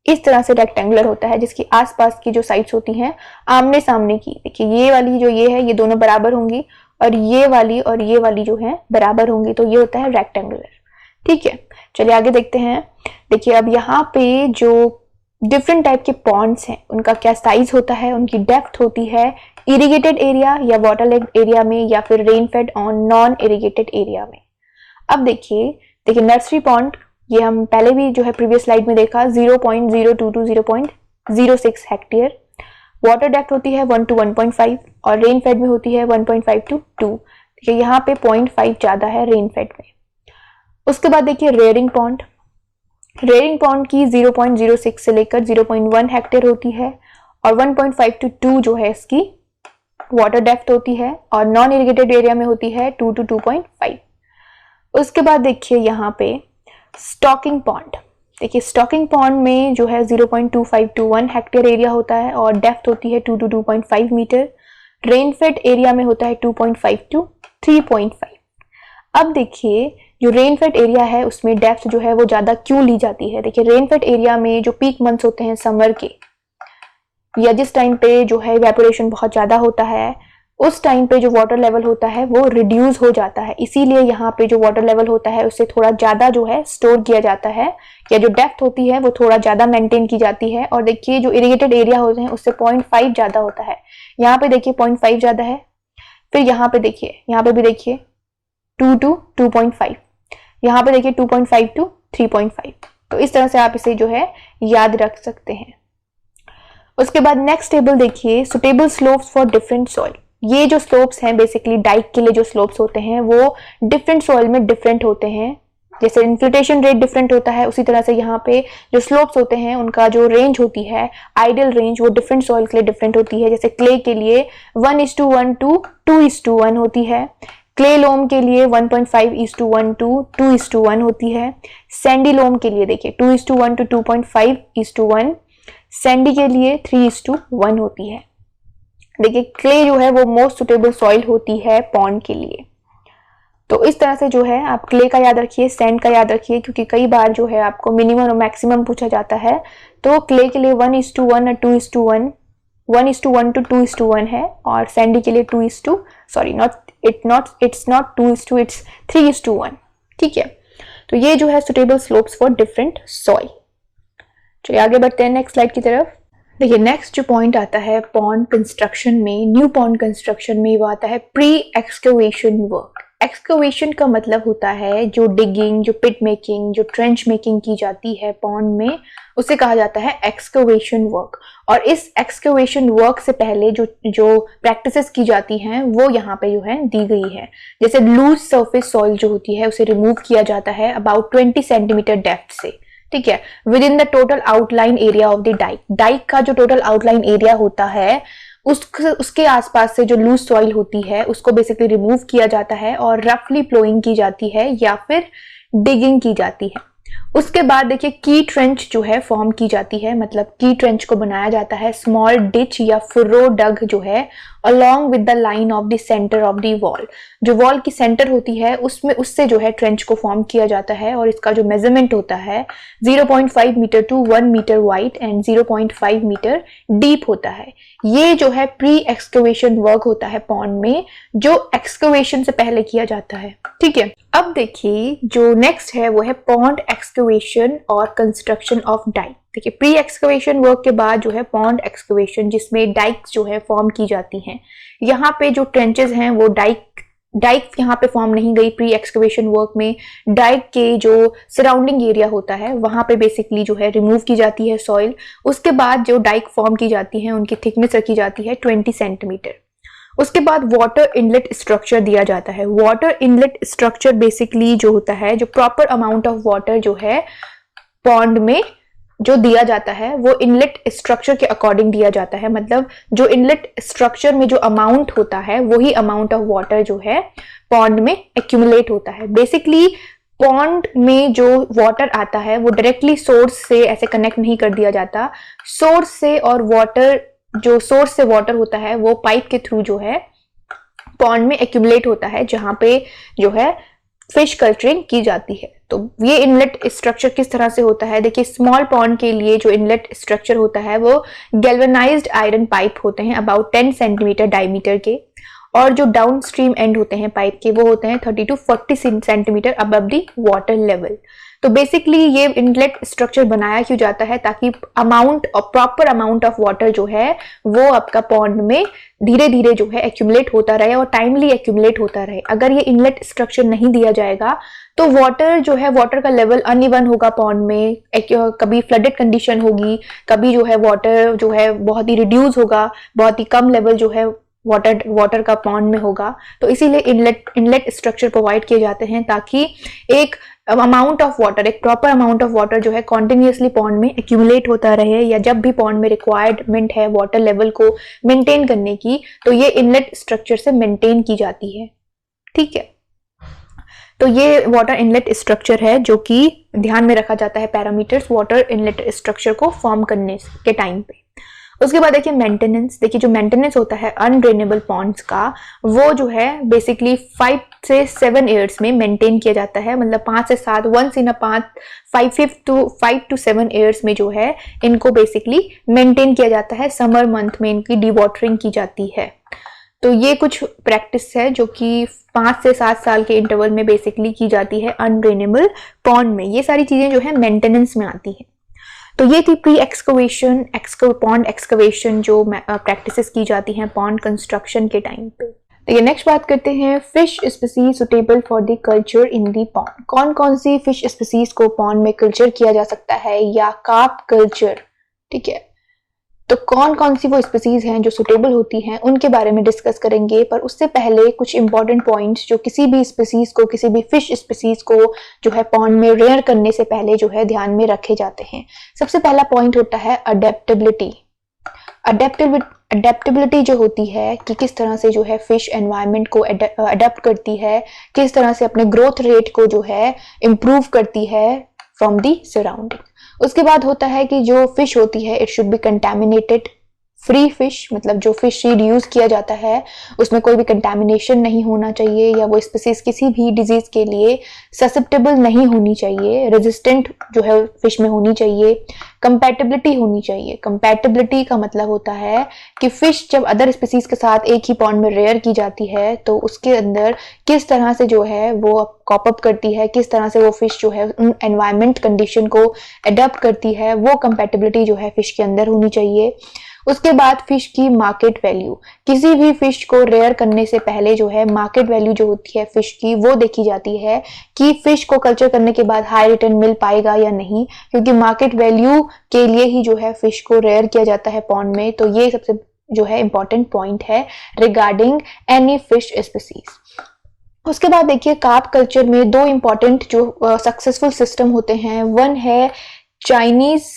इस तरह से रेक्टेंगुलर होता है जिसकी आसपास की जो साइड्स होती हैं आमने सामने की, देखिए ये वाली जो ये है ये दोनों बराबर होंगी और ये वाली जो है बराबर होंगी, तो ये होता है रेक्टेंगुलर, ठीक है। चलिए आगे देखते हैं। देखिए अब यहाँ पे जो डिफरेंट टाइप के पॉन्ड्स हैं उनका क्या साइज होता है, उनकी डेप्थ होती है इरिगेटेड एरिया या वाटर लेग एरिया में या फिर rain fade on non irrigated area में। अब देखिए नर्सरी पॉन्ड, ये हम पहले भी जो है प्रीवियस स्लाइड में देखा 0.02 to 0.06 हेक्टेयर। वाटर डेप्थ होती है 1 to 1.5 और रेन फेड में होती है 1.5 to 2। देखिए यहाँ पे 0.5 ज्यादा है रेन फेड में। उसके बाद देखिए रेयरिंग पॉन्ड, रेयरिंग पॉन्ड की 0.06 से लेकर 0.1 हेक्टेयर होती है और 1.5 to 2 जो है इसकी वाटर डेप्थ होती है और नॉन इरिगेटेड एरिया में होती है 2 to 2.5। उसके बाद देखिए यहाँ पे स्टॉकिंग पॉन्ड, देखिए स्टॉकिंग पॉन्ड में जो है 0.25 to 1 हेक्टेयर एरिया होता है और डेप्थ होती है 2 to 2.5 metre. Rain fed area में होता है 2.5 to 3.5। अब देखिए जो रेन फेड एरिया है उसमें डेप्थ जो है वो ज्यादा क्यों ली जाती है। देखिए रेन फेड एरिया में जो पीक मंथ्स होते हैं समर के या जिस टाइम पे जो है इवेपोरेशन बहुत ज्यादा होता है, उस टाइम पे जो वाटर लेवल होता है वो रिड्यूस हो जाता है, इसीलिए यहाँ पे जो वाटर लेवल होता है उससे थोड़ा ज्यादा जो है स्टोर किया जाता है या जो डेप्थ होती है वो थोड़ा ज्यादा मेंटेन की जाती है। और देखिए जो इरिगेटेड एरिया होते हैं उससे 0.5 ज्यादा होता है, यहाँ पे देखिए 0.5 ज्यादा है। फिर यहाँ पे देखिए, यहाँ पे भी देखिए 2 to 2.5, यहाँ पे देखिए 2.5 to 3.5। तो इस तरह से आप इसे जो है याद रख सकते हैं। उसके बाद नेक्स्ट टेबल देखिए suitable slopes for different soil. ये जो स्लोप्स हैं बेसिकली डाइक के लिए जो स्लोप्स होते हैं वो डिफरेंट सॉइल में डिफरेंट होते हैं। जैसे इन्फ्लिटेशन रेट डिफरेंट होता है उसी तरह से यहाँ पे जो स्लोप्स होते हैं उनका जो रेंज होती है आइडियल रेंज वो डिफरेंट सॉइल के लिए डिफरेंट होती है। जैसे क्ले के लिए 1:1 to 2:1 होती है, क्ले लोम के लिए 1.5:1 to 2:1 होती है, सैंडी लोम के लिए देखिए 2:1 to 2.5:1, सैंडी के लिए 3:1 होती है। देखिए क्ले जो है वो मोस्ट सुटेबल सॉइल होती है पॉन्ड के लिए। तो इस तरह से जो है आप क्ले का याद रखिए, सैंड का याद रखिए, क्योंकि कई बार जो है आपको मिनिमम और मैक्सिमम पूछा जाता है। तो क्ले के लिए 1:1 और 2:1, 1:1 to 2:1 है और सैंडी के लिए 3:1, ठीक है। तो ये जो है suitable slopes for different soil. चलिए आगे बढ़ते हैं नेक्स्ट स्लाइड की तरफ। देखिए नेक्स्ट जो पॉइंट आता है पॉन्ड कंस्ट्रक्शन में, न्यू पॉन्ड कंस्ट्रक्शन में, वो आता है प्री एक्सकवेशन वर्क। एक्सकवेशन का मतलब होता है जो डिगिंग, जो पिट मेकिंग, जो ट्रेंच मेकिंग की जाती है पॉन्ड में, उसे कहा जाता है एक्सकवेशन वर्क। और इस एक्सकवेशन वर्क से पहले जो प्रैक्टिसेस की जाती हैं वो यहाँ पे जो है दी गई है। जैसे लूज सरफेस सॉइल जो होती है उसे रिमूव किया जाता है अबाउट 20 सेंटीमीटर डेप्थ से, ठीक है, within the total outline area of the dike. Dike का जो टोटल आउटलाइन एरिया होता है उसके आसपास से जो लूज सॉइल होती है उसको बेसिकली रिमूव किया जाता है और रफली प्लोइंग की जाती है या फिर डिगिंग की जाती है। उसके बाद देखिए की ट्रेंच जो है फॉर्म की जाती है, मतलब की ट्रेंच को बनाया जाता है स्मॉल डिच या फुर्रो डग जो है along with the line of the centre of the wall. जो वॉल की सेंटर होती है उससे जो है ट्रेंच को फॉर्म किया जाता है और इसका जो मेजरमेंट होता है 0.5 metre to 1 metre wide and 0.5 metre deep होता है। ये जो है प्री एक्सकवेशन वर्क होता है पॉन्ड में, जो एक्सकवेशन से पहले किया जाता है, ठीक है। अब देखिए जो नेक्स्ट है वो है पॉन्ड एक्सकवेशन और कंस्ट्रक्शन ऑफ डाइक। देखिए प्री एक्सकवेशन वर्क के बाद जो है पॉन्ड एक्सकवेशन, जिसमें डाइक्स जो है फॉर्म की जाती हैं। यहाँ पे जो ट्रेंचेस हैं वो डाइक यहाँ पे फॉर्म नहीं गई प्री एक्सकवेशन वर्क में। डाइक के जो सराउंडिंग एरिया होता है वहां पे बेसिकली जो है रिमूव की जाती है सॉइल। उसके बाद जो डाइक फॉर्म की जाती है उनकी थिकनेस रखी जाती है 20 सेंटीमीटर। उसके बाद वाटर इनलेट स्ट्रक्चर दिया जाता है। वाटर इनलेट स्ट्रक्चर बेसिकली जो होता है, जो प्रॉपर अमाउंट ऑफ वाटर जो है पॉन्ड में जो दिया जाता है वो इनलेट स्ट्रक्चर के अकॉर्डिंग दिया जाता है। मतलब जो इनलेट स्ट्रक्चर में जो अमाउंट होता है वही अमाउंट ऑफ वाटर जो है पॉन्ड में एक्यूमुलेट होता है। बेसिकली पॉन्ड में जो वाटर आता है वो डायरेक्टली सोर्स से ऐसे कनेक्ट नहीं कर दिया जाता। सोर्स से और वाटर, जो सोर्स से वाटर होता है वो पाइप के थ्रू जो है पॉन्ड में एक्यूमुलेट होता है, जहां पे जो है फिश कल्चरिंग की जाती है। तो ये इनलेट स्ट्रक्चर किस तरह से होता है, देखिए स्मॉल पॉन्ड के लिए जो इनलेट स्ट्रक्चर होता है वो गैल्वेनाइज्ड आयरन पाइप होते हैं अबाउट 10 सेंटीमीटर डायमीटर के, और जो डाउन स्ट्रीम एंड होते हैं पाइप के वो होते हैं 30 to 40 centimetre above the water level. तो बेसिकली ये इनलेट स्ट्रक्चर बनाया क्यों जाता है, ताकि अमाउंट और प्रॉपर अमाउंट ऑफ वाटर जो है वो आपका पॉन्ड में धीरे धीरे जो है एक्यूमुलेट होता रहे और टाइमली एक्यूमुलेट होता रहे। अगर ये इनलेट स्ट्रक्चर नहीं दिया जाएगा तो वाटर जो है, वाटर का लेवल अनइवन होगा पॉन्ड में, कभी फ्लडेड कंडीशन होगी, कभी जो है वाटर जो है बहुत ही रिड्यूस होगा, बहुत ही कम लेवल जो है वाटर का पॉन्ड में होगा। तो इसीलिए इनलेट स्ट्रक्चर प्रोवाइड किए जाते हैं ताकि एक अमाउंट ऑफ वाटर, एक प्रॉपर अमाउंट ऑफ वाटर जो है कॉन्टिन्यूसली पॉन्ड में एक्यूमुलेट होता रहे, या जब भी पॉन्ड में रिक्वायरमेंट है वाटर लेवल को मेंटेन करने की तो ये इनलेट स्ट्रक्चर से मेंटेन की जाती है। ठीक है, तो ये वाटर इनलेट स्ट्रक्चर है जो कि ध्यान में रखा जाता है पैरामीटर्स वाटर इनलेट स्ट्रक्चर को फॉर्म करने के टाइम पे। उसके बाद देखिए मेंटेनेंस। देखिए जो मेंटेनेंस होता है अनड्रेनेबल पॉन्ड्स का वो जो है बेसिकली 5 से 7 ईयर्स में मेंटेन किया जाता है। मतलब 5 से 7 once in a 5 to 7 years में जो है इनको बेसिकली मेंटेन किया जाता है। समर मंथ में इनकी डीवाटरिंग की जाती है। तो ये कुछ प्रैक्टिस है जो कि 5 से 7 साल के इंटरवल में बेसिकली की जाती है अनड्रेनेबल पॉन्ड में। ये सारी चीजें जो है मेंटेनेंस में आती है। तो ये थी प्री एक्सकवेशन, पॉन्ड एक्सकवेशन जो प्रैक्टिसेस की जाती हैं पॉन्ड कंस्ट्रक्शन के टाइम पे। तो ये नेक्स्ट बात करते हैं fish species suitable for the culture in the pond. कौन कौन सी फिश स्पीसीज को पॉन्ड में कल्चर किया जा सकता है या कार्प कल्चर। ठीक है, तो कौन कौन सी वो स्पीसीज हैं जो सुटेबल होती हैं उनके बारे में डिस्कस करेंगे। पर उससे पहले कुछ इंपॉर्टेंट पॉइंट्स जो किसी भी स्पीसीज को, किसी भी फिश स्पीसीज को जो है पॉन्ड में रेयर करने से पहले जो है ध्यान में रखे जाते हैं। सबसे पहला पॉइंट होता है अडेप्टेबिलिटी। अडेप्टेबिलिटी जो होती है कि किस तरह से जो है फिश एनवायरनमेंट को अडेप्ट करती है, किस तरह से अपने ग्रोथ रेट को जो है इम्प्रूव करती है फ्रॉम दी सराउंडिंग। उसके बाद होता है कि जो फिश होती है it should be contaminated free fish, मतलब जो फिश सीड यूज किया जाता है उसमें कोई भी कंटेमिनेशन नहीं होना चाहिए, या वो स्पीसीज किसी भी डिजीज के लिए ससेप्टेबल नहीं होनी चाहिए, रेजिस्टेंट जो है फिश में होनी चाहिए, कंपैटिबिलिटी होनी चाहिए। कंपैटिबिलिटी का मतलब होता है कि फिश जब अदर स्पीसीज के साथ एक ही पॉन्ड में रेयर की जाती है तो उसके अंदर किस तरह से जो है वो कॉप अप करती है, किस तरह से वो फिश जो है उन एनवायरमेंट कंडीशन को अडेप्ट करती है, वो कंपैटिबिलिटी जो है फिश के अंदर होनी चाहिए। उसके बाद फिश की मार्केट वैल्यू। किसी भी फिश को रेयर करने से पहले जो है मार्केट वैल्यू जो होती है फिश की वो देखी जाती है कि फिश को कल्चर करने के बाद हाई रिटर्न मिल पाएगा या नहीं, क्योंकि मार्केट वैल्यू के लिए ही जो है फिश को रेयर किया जाता है पॉन्ड में। तो ये सबसे जो है इंपॉर्टेंट पॉइंट है रिगार्डिंग एनी फिश स्पीसीज। उसके बाद देखिए कार्प कल्चर में 2 इंपॉर्टेंट जो सक्सेसफुल सिस्टम होते हैं। वन है Chinese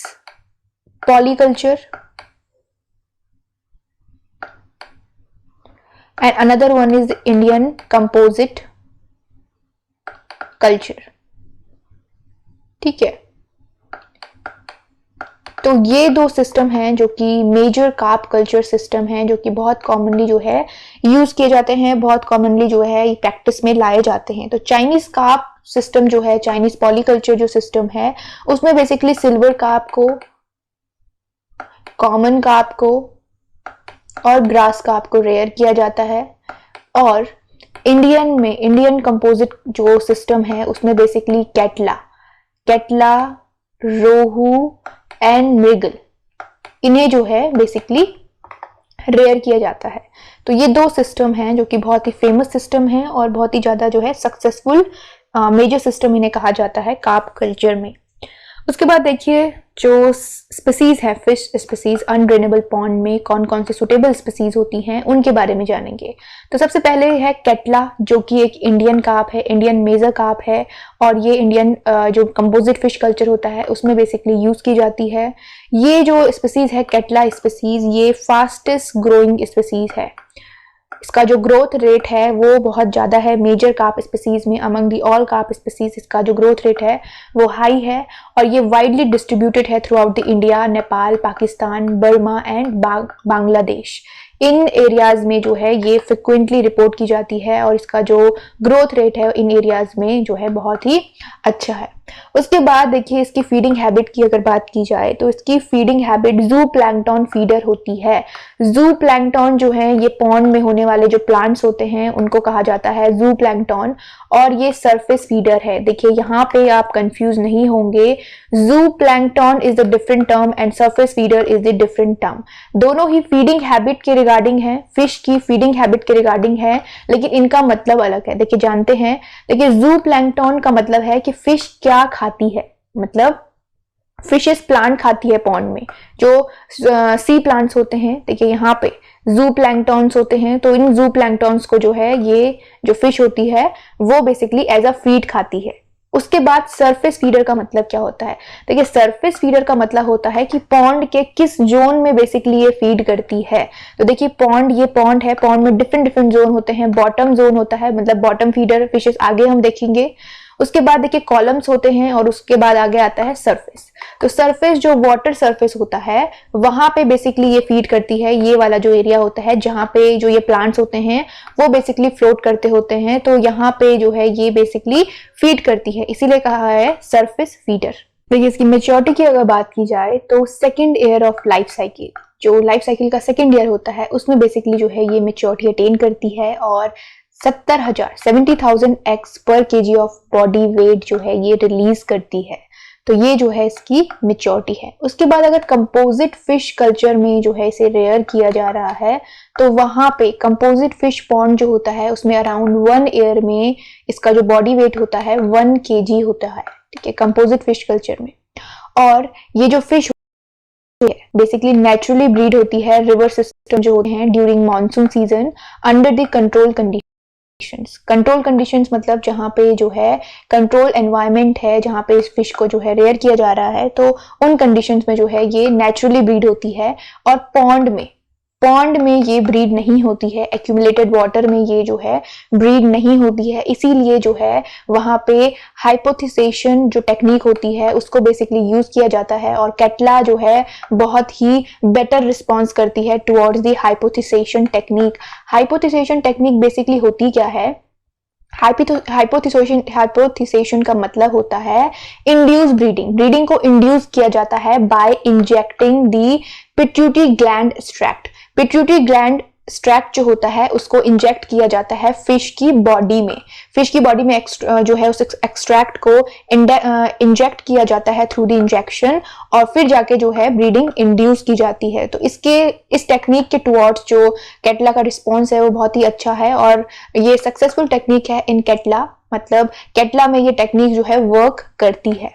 polyculture and another one is Indian composite culture। ठीक है, तो ये 2 सिस्टम हैं जो कि मेजर कार्प कल्चर सिस्टम हैं, जो कि बहुत कॉमनली जो है यूज किए जाते हैं, बहुत कॉमनली जो है प्रैक्टिस में लाए जाते हैं। तो चाइनीज कार्प सिस्टम जो है, चाइनीज पॉलीकल्चर जो सिस्टम है, उसमें बेसिकली सिल्वर कार्प को, कॉमन कार्प को और ग्रास कार्प को रेयर किया जाता है। और इंडियन कंपोजिट जो सिस्टम है उसमें बेसिकली कैटला, रोहू, एंड मृगल, इन्हें जो है बेसिकली रेयर किया जाता है। तो ये दो सिस्टम हैं जो कि बहुत ही फेमस सिस्टम हैं और बहुत ही ज़्यादा जो है सक्सेसफुल मेजर सिस्टम इन्हें कहा जाता है कार्प कल्चर में। उसके बाद देखिए जो स्पीसीज है, फिश स्पीसीज अनड्रेनेबल पॉन्ड में कौन कौन से सुटेबल स्पीसीज होती हैं उनके बारे में जानेंगे। तो सबसे पहले है कैटला, जो कि एक इंडियन कार्प है, इंडियन मेजर कार्प है, और ये इंडियन जो कंपोजिट फिश कल्चर होता है उसमें बेसिकली यूज की जाती है। ये जो स्पीसीज है कैटला स्पीसीज, ये फास्टेस्ट ग्रोइंग स्पीसीज है। इसका जो ग्रोथ रेट है वो बहुत ज़्यादा है मेजर कार्प स्पीसीज में, among the all carp species इसका जो ग्रोथ रेट है वो हाई है, और ये वाइडली डिस्ट्रीब्यूटेड है through out the India, Nepal, Pakistan, Burma and Bangladesh. In areas में जो है ये फ्रिक्वेंटली रिपोर्ट की जाती है और इसका जो ग्रोथ रेट है इन एरियाज में जो है बहुत ही अच्छा है। उसके बाद देखिए इसकी फीडिंग हैबिट की अगर बात की जाए तो इसकी फीडिंग हैबिट जू प्लैंकटन फीडर होती है। जू प्लैंकटन जो है ये पॉन्ड में होने वाले जो प्लांट्स होते हैं उनको कहा जाता है जू प्लैंकटन, और ये सरफेस फीडर है। देखिए यहाँ पे आप कंफ्यूज नहीं होंगे, जू plankton is the different term and surface feeder is the different term. दोनों ही फीडिंग हैबिट के रिगार्डिंग है, फिश की फीडिंग हैबिट के रिगार्डिंग है, लेकिन इनका मतलब अलग है। देखिए जानते हैं, देखिए जू प्लैंकटन का मतलब है कि फिश क्या खाती है, मतलब फिशेस प्लांट खाती है पॉन्ड में, जो सी प्लांट्स होते हैं। देखिए यहाँ पे जू प्लैंकटन्स होते हैं, तो इन जू प्लैंकटन्स को जो है ये जो फिश होती है वो बेसिकली एज अ फीड खाती है। उसके बाद सरफेस फीडर का मतलब क्या होता है? देखिए सरफेस फीडर का मतलब होता है कि पॉन्ड के किस जोन में बेसिकली ये फीड करती है। तो देखिए पॉन्ड, ये पॉन्ड है, पॉन्ड में डिफरेंट डिफरेंट जोन होते हैं। बॉटम जोन होता है, मतलब बॉटम फीडर फिशेस आगे हम देखेंगे। उसके बाद देखिए कॉलम्स होते हैं और उसके बाद आगे आता है सरफेस। तो सरफेस जो वाटर सरफेस होता है वहां पे बेसिकली ये फीड करती है। ये वाला जो एरिया होता है जहां पे जो ये प्लांट्स होते हैं वो बेसिकली फ्लोट करते होते हैं, तो यहाँ पे जो है ये बेसिकली फीड करती है, इसीलिए कहा है सरफेस फीडर। देखिए इसकी मेच्योरिटी की अगर बात की जाए तो second year of life cycle, जो लाइफ साइकिल का सेकेंड ईयर होता है उसमें बेसिकली जो है ये मेच्योरिटी अटेन करती है और 70,000 एक्स पर केजी ऑफ बॉडी वेट जो है ये रिलीज करती है। तो ये जो है इसकी मेच्योरिटी है। उसके बाद अगर कंपोजिट फिश कल्चर में जो है इसे रेयर किया जा रहा है तो वहां पे कंपोजिट फिश पॉन्ड जो होता है उसमें अराउंड 1 ईयर में इसका जो बॉडी वेट होता है 1 केजी होता है, ठीक है, कंपोजिट फिश कल्चर में। और ये जो फिश बेसिकली नेचुरली ब्रीड होती है रिवर सिस्टम जो होते हैं during monsoon season under the control condition. Control conditions मतलब जहां पे जो है कंट्रोल एनवायरनमेंट है, जहां पे इस फिश को जो है रेयर किया जा रहा है, तो उन कंडीशंस में जो है ये नेचुरली ब्रीड होती है। और पॉन्ड में ये ब्रीड नहीं होती है, एक्यूमुलेटेड वाटर में ये जो है ब्रीड नहीं होती है, इसीलिए जो है वहां पे हाइपोथिसेशन जो टेक्निक होती है उसको बेसिकली यूज किया जाता है। और कैटला जो है बहुत ही बेटर रिस्पॉन्स करती है towards the hypophysation technique. Hypophysation technique basically होती क्या है? हाइपोथिसेशन का मतलब होता है इंड्यूस ब्रीडिंग। ब्रीडिंग को इंड्यूस किया जाता है by injecting the pituitary gland extract. Pituitary gland extract जो होता है उसको इंजेक्ट किया जाता है फिश की बॉडी में। फिश की बॉडी में जो है उस एक्सट्रैक्ट को इंजेक्ट किया जाता है थ्रू द इंजेक्शन, और फिर जाके जो है ब्रीडिंग इंड्यूस की जाती है। तो इस टेक्निक के टुवर्ड्स जो कैटला का रिस्पॉन्स है वो बहुत ही अच्छा है और ये सक्सेसफुल टेक्निक है इन कैटला, मतलब कैटला में ये टेक्निक जो है वर्क करती है।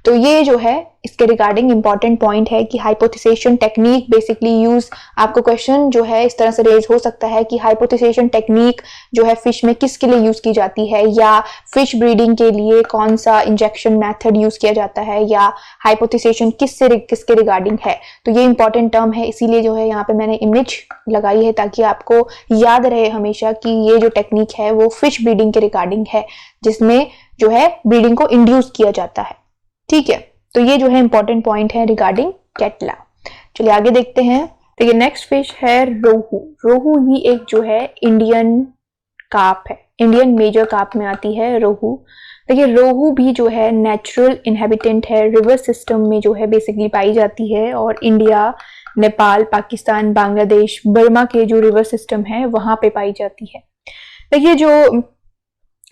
तो ये जो है इसके रिगार्डिंग इंपॉर्टेंट पॉइंट है कि हाइपोथिसेशन टेक्निक बेसिकली यूज, आपको क्वेश्चन जो है इस तरह से रेज हो सकता है कि हाइपोथिसेशन टेक्निक जो है फिश में किसके लिए यूज की जाती है, या फिश ब्रीडिंग के लिए कौन सा इंजेक्शन मेथड यूज किया जाता है, या हाइपोथिसेशन किसके रिगार्डिंग है। तो ये इंपॉर्टेंट टर्म है, इसीलिए जो है यहाँ पे मैंने इमेज लगाई है ताकि आपको याद रहे हमेशा कि ये जो टेक्निक है वो फिश ब्रीडिंग के रिगार्डिंग है, जिसमें जो है ब्रीडिंग को इंड्यूस किया जाता है। ठीक है, तो ये जो है इंपॉर्टेंट पॉइंट है रिगार्डिंग कैटला। चलिए आगे देखते हैं। देखिए नेक्स्ट फिश है रोहू। रोहू भी एक जो है इंडियन कार्प है, इंडियन मेजर कार्प में आती है रोहू। देखिए रोहू भी जो है नेचुरल इनहेबिटेंट है, रिवर सिस्टम में जो है बेसिकली पाई जाती है और इंडिया, नेपाल, पाकिस्तान, बांग्लादेश, बर्मा के जो रिवर सिस्टम है वहां पे पाई जाती है। देखिए जो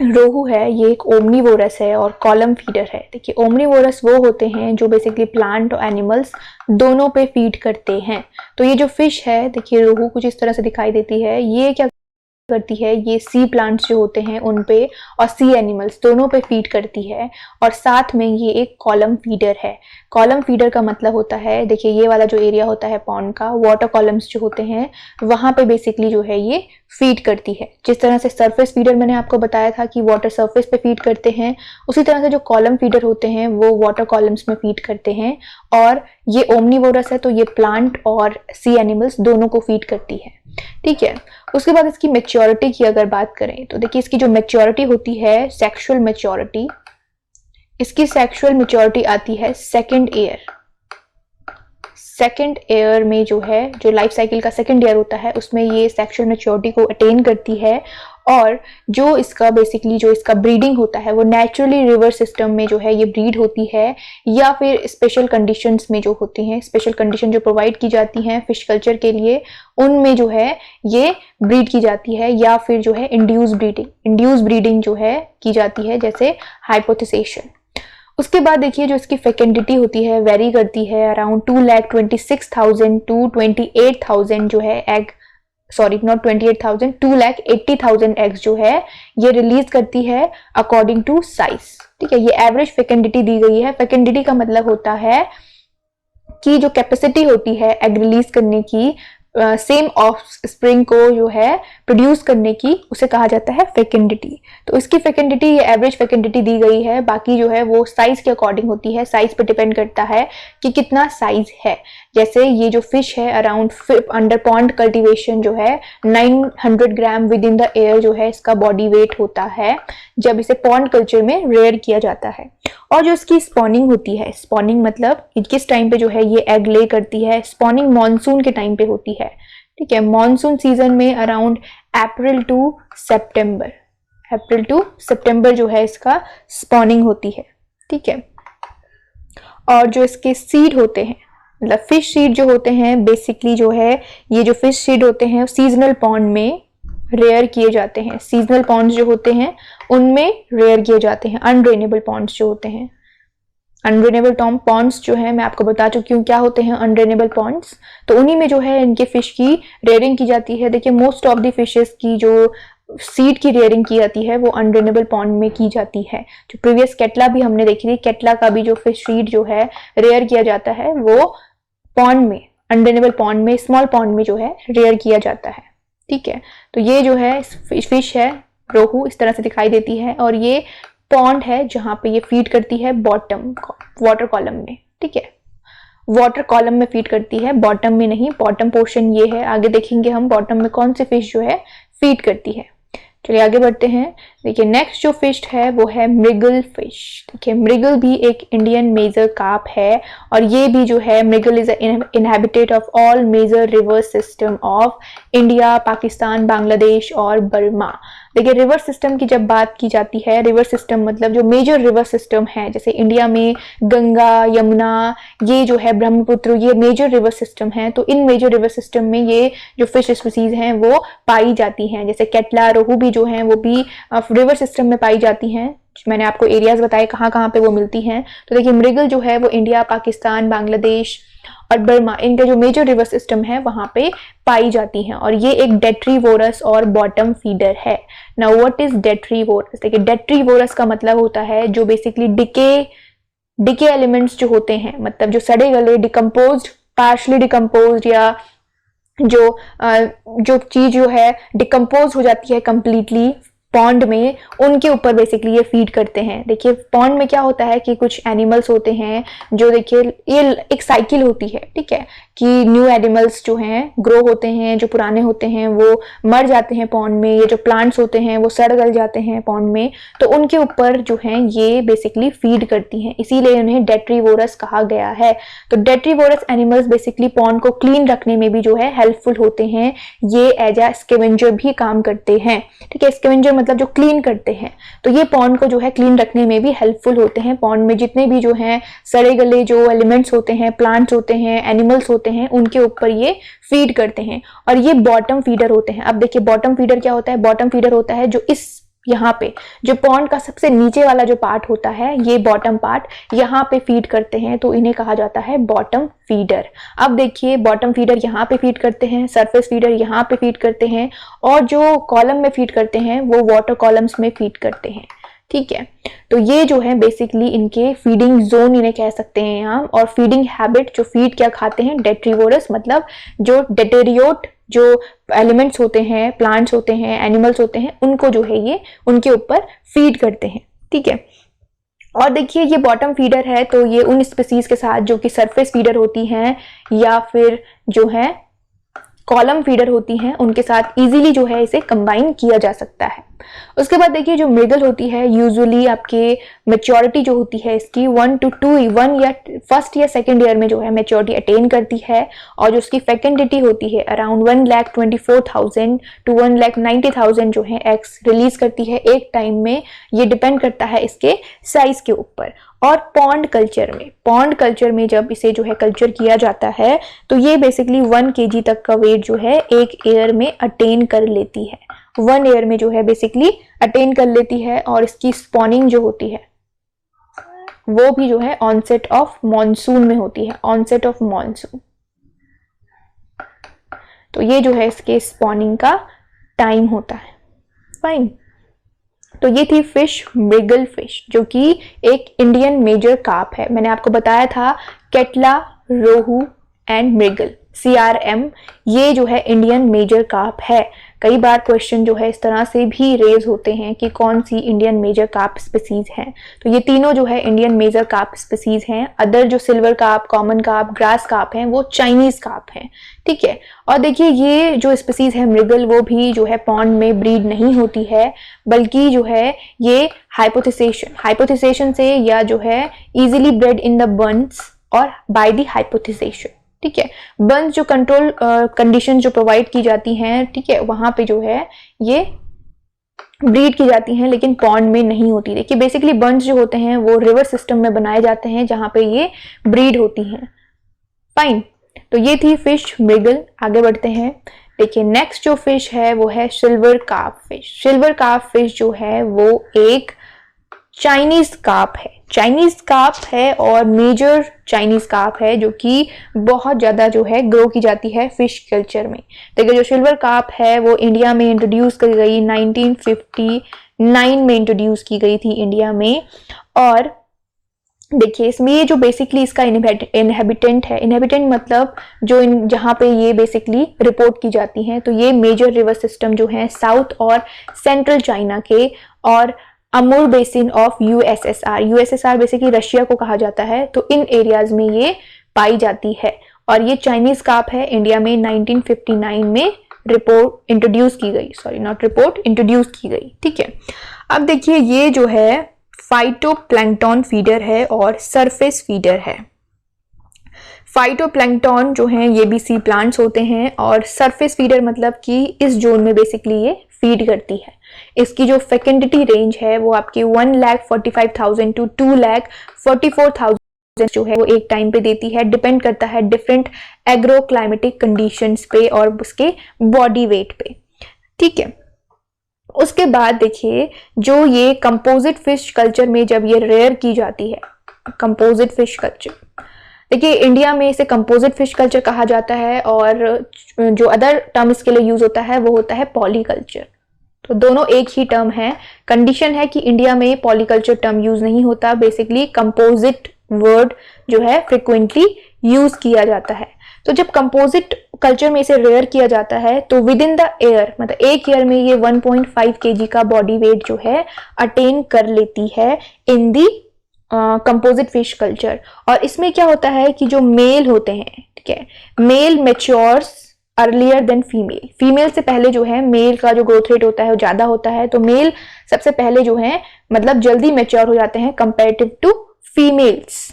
रोहू है ये एक ओमनीवोरस है और कॉलम फीडर है। देखिए ओमनीवोरस वो होते हैं जो बेसिकली प्लांट और एनिमल्स दोनों पे फीड करते हैं। तो ये जो फिश है, देखिए रोहू कुछ इस तरह से दिखाई देती है, ये क्या करती है, ये सी प्लांट्स जो होते हैं उन पे और सी एनिमल्स दोनों पे फीड करती है। और साथ में ये एक कॉलम फीडर है। कॉलम फीडर का मतलब होता है, देखिए ये वाला जो एरिया होता है पॉन्ड का, वाटर कॉलम्स जो होते हैं वहां पे बेसिकली जो है ये फीड करती है। जिस तरह से सरफेस फीडर मैंने आपको बताया था कि वाटर सरफेस पे फीड करते हैं, उसी तरह से जो कॉलम फीडर होते हैं वो वाटर कॉलम्स में फीड करते हैं। और ये ओमनीवोरस है तो ये प्लांट और सी एनिमल्स दोनों को फीड करती है। ठीक है, उसके बाद इसकी मेच्योरिटी की अगर बात करें तो देखिए इसकी जो मेच्योरिटी होती है, सेक्सुअल मेच्योरिटी, इसकी सेक्सुअल मेच्योरिटी आती है सेकंड ईयर। सेकंड ईयर में जो है, जो लाइफ साइकिल का सेकंड ईयर होता है उसमें ये सेक्सुअल मैच्योरिटी को अटेन करती है। और जो इसका बेसिकली जो इसका ब्रीडिंग होता है वो नेचुरली रिवर सिस्टम में जो है ये ब्रीड होती है, या फिर स्पेशल कंडीशंस में जो होती हैं, स्पेशल कंडीशन जो प्रोवाइड की जाती हैं फिश कल्चर के लिए, उनमें जो है ये ब्रीड की जाती है, या फिर जो है इंड्यूस ब्रीडिंग जो है की जाती है, जैसे हाइपोथेसेशन। उसके बाद देखिए जो इसकी फेकेंडिटी होती है वेरी करती है, अराउंड 2,26,000 टू 28,000 जो है एग, सॉरी नॉट 28,000, 2,80,000 एग्स जो है ये रिलीज करती है अकॉर्डिंग टू साइज। ठीक है, ये एवरेज फेकेंडिटी दी गई है। फेकेंडिटी का मतलब होता है कि जो कैपेसिटी होती है एग रिलीज करने की, सेम ऑफ स्प्रिंग को जो है प्रोड्यूस करने की, उसे कहा जाता है फेकेंडिटी। तो इसकी फेकेंडिटी, ये एवरेज फेकेंडिटी दी गई है, बाकी जो है वो साइज के अकॉर्डिंग होती है, साइज पे डिपेंड करता है कि कितना साइज है। जैसे ये जो फिश है अराउंड अंडर पॉन्ड कल्टीवेशन जो है 900 ग्राम विद इन द एयर जो है इसका बॉडी वेट होता है जब इसे पॉन्ड कल्चर में रेयर किया जाता है। और जो इसकी स्पॉनिंग होती है, स्पॉनिंग मतलब किस टाइम पे जो है ये एग ले करती है, स्पॉनिंग मॉनसून के टाइम पे होती है। ठीक है, मॉनसून सीजन में अराउंड अप्रैल टू सितंबर जो है इसका स्पॉनिंग होती है। ठीक है, और जो इसके सीड होते हैं, मतलब फिश सीड जो होते हैं, बेसिकली जो है ये जो फिश सीड होते हैं सीजनल पॉन्ड में रेयर किए जाते हैं। सीजनल पॉन्ड्स जो होते हैं उनमें रेयर किए जाते हैं। अनड्रेनेबल पॉन्ड्स जो होते हैं, अनड्रेनेबल पॉन्ड्स जो है मैं आपको बता चुकी हूँ क्या होते हैं अनड्रेनेबल पॉन्ड्स, तो उन्हीं में जो है इनके फिश की रेयरिंग की जाती है। देखिए मोस्ट ऑफ द फिशेस की जो सीड की रेयरिंग की जाती है वो अनड्रेनेबल पॉन्ड में की जाती है। जो प्रीवियस केटला भी हमने देखी थी, केटला का भी जो फिश सीड जो है रेयर किया जाता है वो पॉन्ड में, अनड्रेनेबल पॉन्ड में, स्मॉल पॉन्ड में जो है रेयर किया जाता है। ठीक है, तो ये जो है फिश है रोहू इस तरह से दिखाई देती है, और ये पॉन्ड है जहां पे ये फीड करती है बॉटम वाटर कॉलम में। ठीक है, वाटर कॉलम में फीड करती है, बॉटम में नहीं। बॉटम पोर्शन ये है, आगे देखेंगे हम बॉटम में कौन सी फिश जो है फीड करती है। चलिए आगे बढ़ते हैं। देखिए नेक्स्ट जो फिश है वो है मृगल फिश। देखिए मृगल भी एक इंडियन मेजर कार्प है, और ये भी जो है mrigal is inhabitant of all major river system of India, Pakistan, Bangladesh और बर्मा। देखिए रिवर सिस्टम की जब बात की जाती है, रिवर सिस्टम मतलब जो मेजर रिवर सिस्टम है, जैसे इंडिया में गंगा, यमुना, ये जो है ब्रह्मपुत्र, ये मेजर रिवर सिस्टम है। तो इन मेजर रिवर सिस्टम में ये जो फिश स्पीसीज हैं वो पाई जाती हैं। जैसे केटला, रोहू भी जो हैं वो भी रिवर सिस्टम में पाई जाती हैं। मैंने आपको एरियाज बताए कहाँ कहाँ पे वो मिलती हैं। तो देखिए मृगल जो है वो इंडिया, पाकिस्तान, बांग्लादेश और बर्मा, इनके जो मेजर रिवर सिस्टम है वहां पे पाई जाती हैं, और ये एक डेट्रीवोरस और बॉटम फीडर है। Now what is detritivores? देखिए डेट्रीवोरस का मतलब होता है जो बेसिकली डिके एलिमेंट्स जो होते हैं, मतलब जो सड़े गले, डिकम्पोज्ड, पार्शली डिकम्पोज्ड, या जो चीज जो है डिकम्पोज हो जाती है कंप्लीटली पॉन्ड में, उनके ऊपर बेसिकली ये फीड करते हैं। देखिए पॉन्ड में क्या होता है कि कुछ एनिमल्स होते हैं जो, देखिए ये एक साइकिल होती है, ठीक है, कि न्यू एनिमल्स जो हैं ग्रो होते हैं, जो पुराने होते हैं वो मर जाते हैं पॉन्ड में, ये जो प्लांट्स होते हैं वो सड़ गल जाते हैं पॉन्ड में, तो उनके ऊपर जो है ये बेसिकली फीड करती हैं, इसीलिए उन्हें डेट्रीवोरस कहा गया है। तो डेट्रीवोरस एनिमल्स बेसिकली पॉन्ड को क्लीन रखने में भी जो है हेल्पफुल होते हैं। ये एज अ स्कैवेंजर भी काम करते हैं। ठीक है, स्कैवेंजर मतलब जो क्लीन करते हैं, तो ये पॉन्ड को जो है क्लीन रखने में भी हेल्पफुल होते हैं। पॉन्ड में जितने भी जो हैं सड़े गले जो एलिमेंट्स होते हैं, प्लांट्स होते हैं, एनिमल्स होते हैं, उनके ऊपर ये फीड करते हैं, और ये बॉटम फीडर होते हैं। अब देखिए बॉटम फीडर क्या होता है? बॉटम फीडर होता है जो इस यहाँ पे जो पॉन्ड का सबसे नीचे वाला जो पार्ट होता है, ये बॉटम पार्ट, यहाँ पे फीड करते हैं, तो इन्हें कहा जाता है बॉटम फीडर। अब देखिए बॉटम फीडर यहाँ पे फीड करते हैं, सरफेस फीडर यहाँ पे फीड करते हैं, और जो कॉलम में फीड करते हैं वो वाटर कॉलम्स में फीड करते हैं। ठीक है, तो ये जो है बेसिकली इनके फीडिंग जोन इन्हें कह सकते हैं हम। और फीडिंग हैबिट, जो फीड क्या खाते हैं, डेट्रीवोरस, मतलब जो डेटेरियोट जो एलिमेंट्स होते हैं, प्लांट्स होते हैं, एनिमल्स होते हैं, उनको जो है ये उनके ऊपर फीड करते हैं। ठीक है, और देखिए ये बॉटम फीडर है, तो ये उन स्पीसीज के साथ जो कि सरफेस फीडर होती हैं या फिर जो है कॉलम फीडर होती हैं, उनके साथ इजीली जो है इसे कंबाइन किया जा सकता है। उसके बाद देखिए जो मृगल होती है, यूजुअली आपके मैच्योरिटी जो होती है इसकी 1 to 2 1 या फर्स्ट या सेकेंड ईयर में जो है मैच्योरिटी अटेन करती है, और जो उसकी फैकेंडिटी होती है अराउंड 1,24,000 to 1,90,000 जो है एग्स रिलीज करती है एक टाइम में। ये डिपेंड करता है इसके साइज के ऊपर। और पॉन्ड कल्चर में जब इसे जो है कल्चर किया जाता है, तो ये बेसिकली 1 kg तक का वेट जो है एक ईयर में अटेन कर लेती है, 1 ईयर में जो है बेसिकली अटेन कर लेती है। और इसकी स्पॉनिंग जो होती है वो भी जो है ऑनसेट ऑफ मॉनसून में होती है, ऑनसेट ऑफ मॉनसून। तो ये जो है इसके स्पॉनिंग का टाइम होता है। फाइन, तो ये थी फिश, मृगल फिश, जो कि एक इंडियन मेजर कार्प है। मैंने आपको बताया था कैटला, रोहू एंड मृगल, CRM, ये जो है इंडियन मेजर कार्प है। कई बार क्वेश्चन जो है इस तरह से भी रेज होते हैं कि कौन सी इंडियन मेजर कार्प स्पीसीज हैं। तो ये तीनों जो है इंडियन मेजर कार्प स्पीसीज हैं। अदर जो silver carp, common carp, grass carp हैं, वो चाइनीज कार्प हैं। ठीक है, और देखिए ये जो स्पीसीज है मृगल, वो भी जो है पॉन्ड में ब्रीड नहीं होती है, बल्कि जो है ये हाइपोथिसेशन से या जो है easily bread in the Burns और बाय द हाइपोथिसेशन। ठीक है, बर्न्स जो कंट्रोल कंडीशन जो प्रोवाइड की जाती हैं, ठीक है, वहां पे जो है ये ब्रीड की जाती हैं, लेकिन पॉन्ड में नहीं होती। देखिए बेसिकली बर्न्स जो होते हैं वो रिवर सिस्टम में बनाए जाते हैं जहां पे ये ब्रीड होती हैं। फाइन, तो ये थी फिश, मृगल। आगे बढ़ते हैं। देखिए नेक्स्ट जो फिश है वो है silver carp fish. Silver carp fish जो है वो एक चाइनीज कार्प है और मेजर चाइनीज कार्प है, जो कि बहुत ज्यादा जो है ग्रो की जाती है फिश कल्चर में। देखिए जो सिल्वर कार्प है वो इंडिया में इंट्रोड्यूस की गई 1959 में इंट्रोड्यूस की गई थी इंडिया में। और देखिए इसमें ये जो बेसिकली इसका इनहेबिटेंट है, इनहेबिटेंट मतलब जो जहाँ पे ये बेसिकली रिपोर्ट की जाती हैं, तो ये मेजर रिवर सिस्टम जो है साउथ और सेंट्रल चाइना के, और Amur basin of USSR basically Russia को कहा जाता है, तो इन एरियाज में ये पाई जाती है। और ये चाइनीज कार्प है, इंडिया में 1959 में इंट्रोड्यूस की गई। ठीक है, अब देखिए ये जो है फाइटोप्लैंक्टन फीडर है और सरफेस फीडर है। फाइटोप्लैंक्टन जो है ये भी सी प्लांट्स होते हैं, और सरफेस फीडर मतलब कि इस जोन में बेसिकली ये फीड करती है। इसकी जो फेकेंडिटी रेंज है वो आपकी 1,45,000 to 2,44,000 जो है वो एक टाइम पे देती है। डिपेंड करता है डिफरेंट एग्रोक्लाइमेटिक कंडीशंस पे और उसके बॉडी वेट पे। ठीक है, उसके बाद देखिए जो ये कंपोजिट फिश कल्चर में जब ये रेयर की जाती है, कंपोजिट फिश कल्चर, देखिए इंडिया में इसे कंपोजिट फिश कल्चर कहा जाता है, और जो अदर टर्म इसके लिए यूज होता है वो होता है पॉलीकल्चर। तो दोनों एक ही टर्म है। कंडीशन है कि इंडिया में पॉलीकल्चर टर्म यूज नहीं होता, बेसिकली कंपोजिट वर्ड जो है फ्रिक्वेंटली यूज किया जाता है। तो जब कंपोजिट कल्चर में इसे रेयर किया जाता है, तो विद इन द ईयर, मतलब एक ईयर में ये 1.5 kg का बॉडी वेट जो है अटेन कर लेती है इन दी कंपोजिट फिश कल्चर। और इसमें क्या होता है कि जो मेल होते हैं, ठीक है, male matures earlier than female. Female से पहले जो है मेल का जो ग्रोथ रेट होता है वो ज्यादा होता है, तो मेल सबसे पहले जो है मतलब जल्दी मैच्योर हो जाते हैं कंपेरेटिव टू फीमेल्स।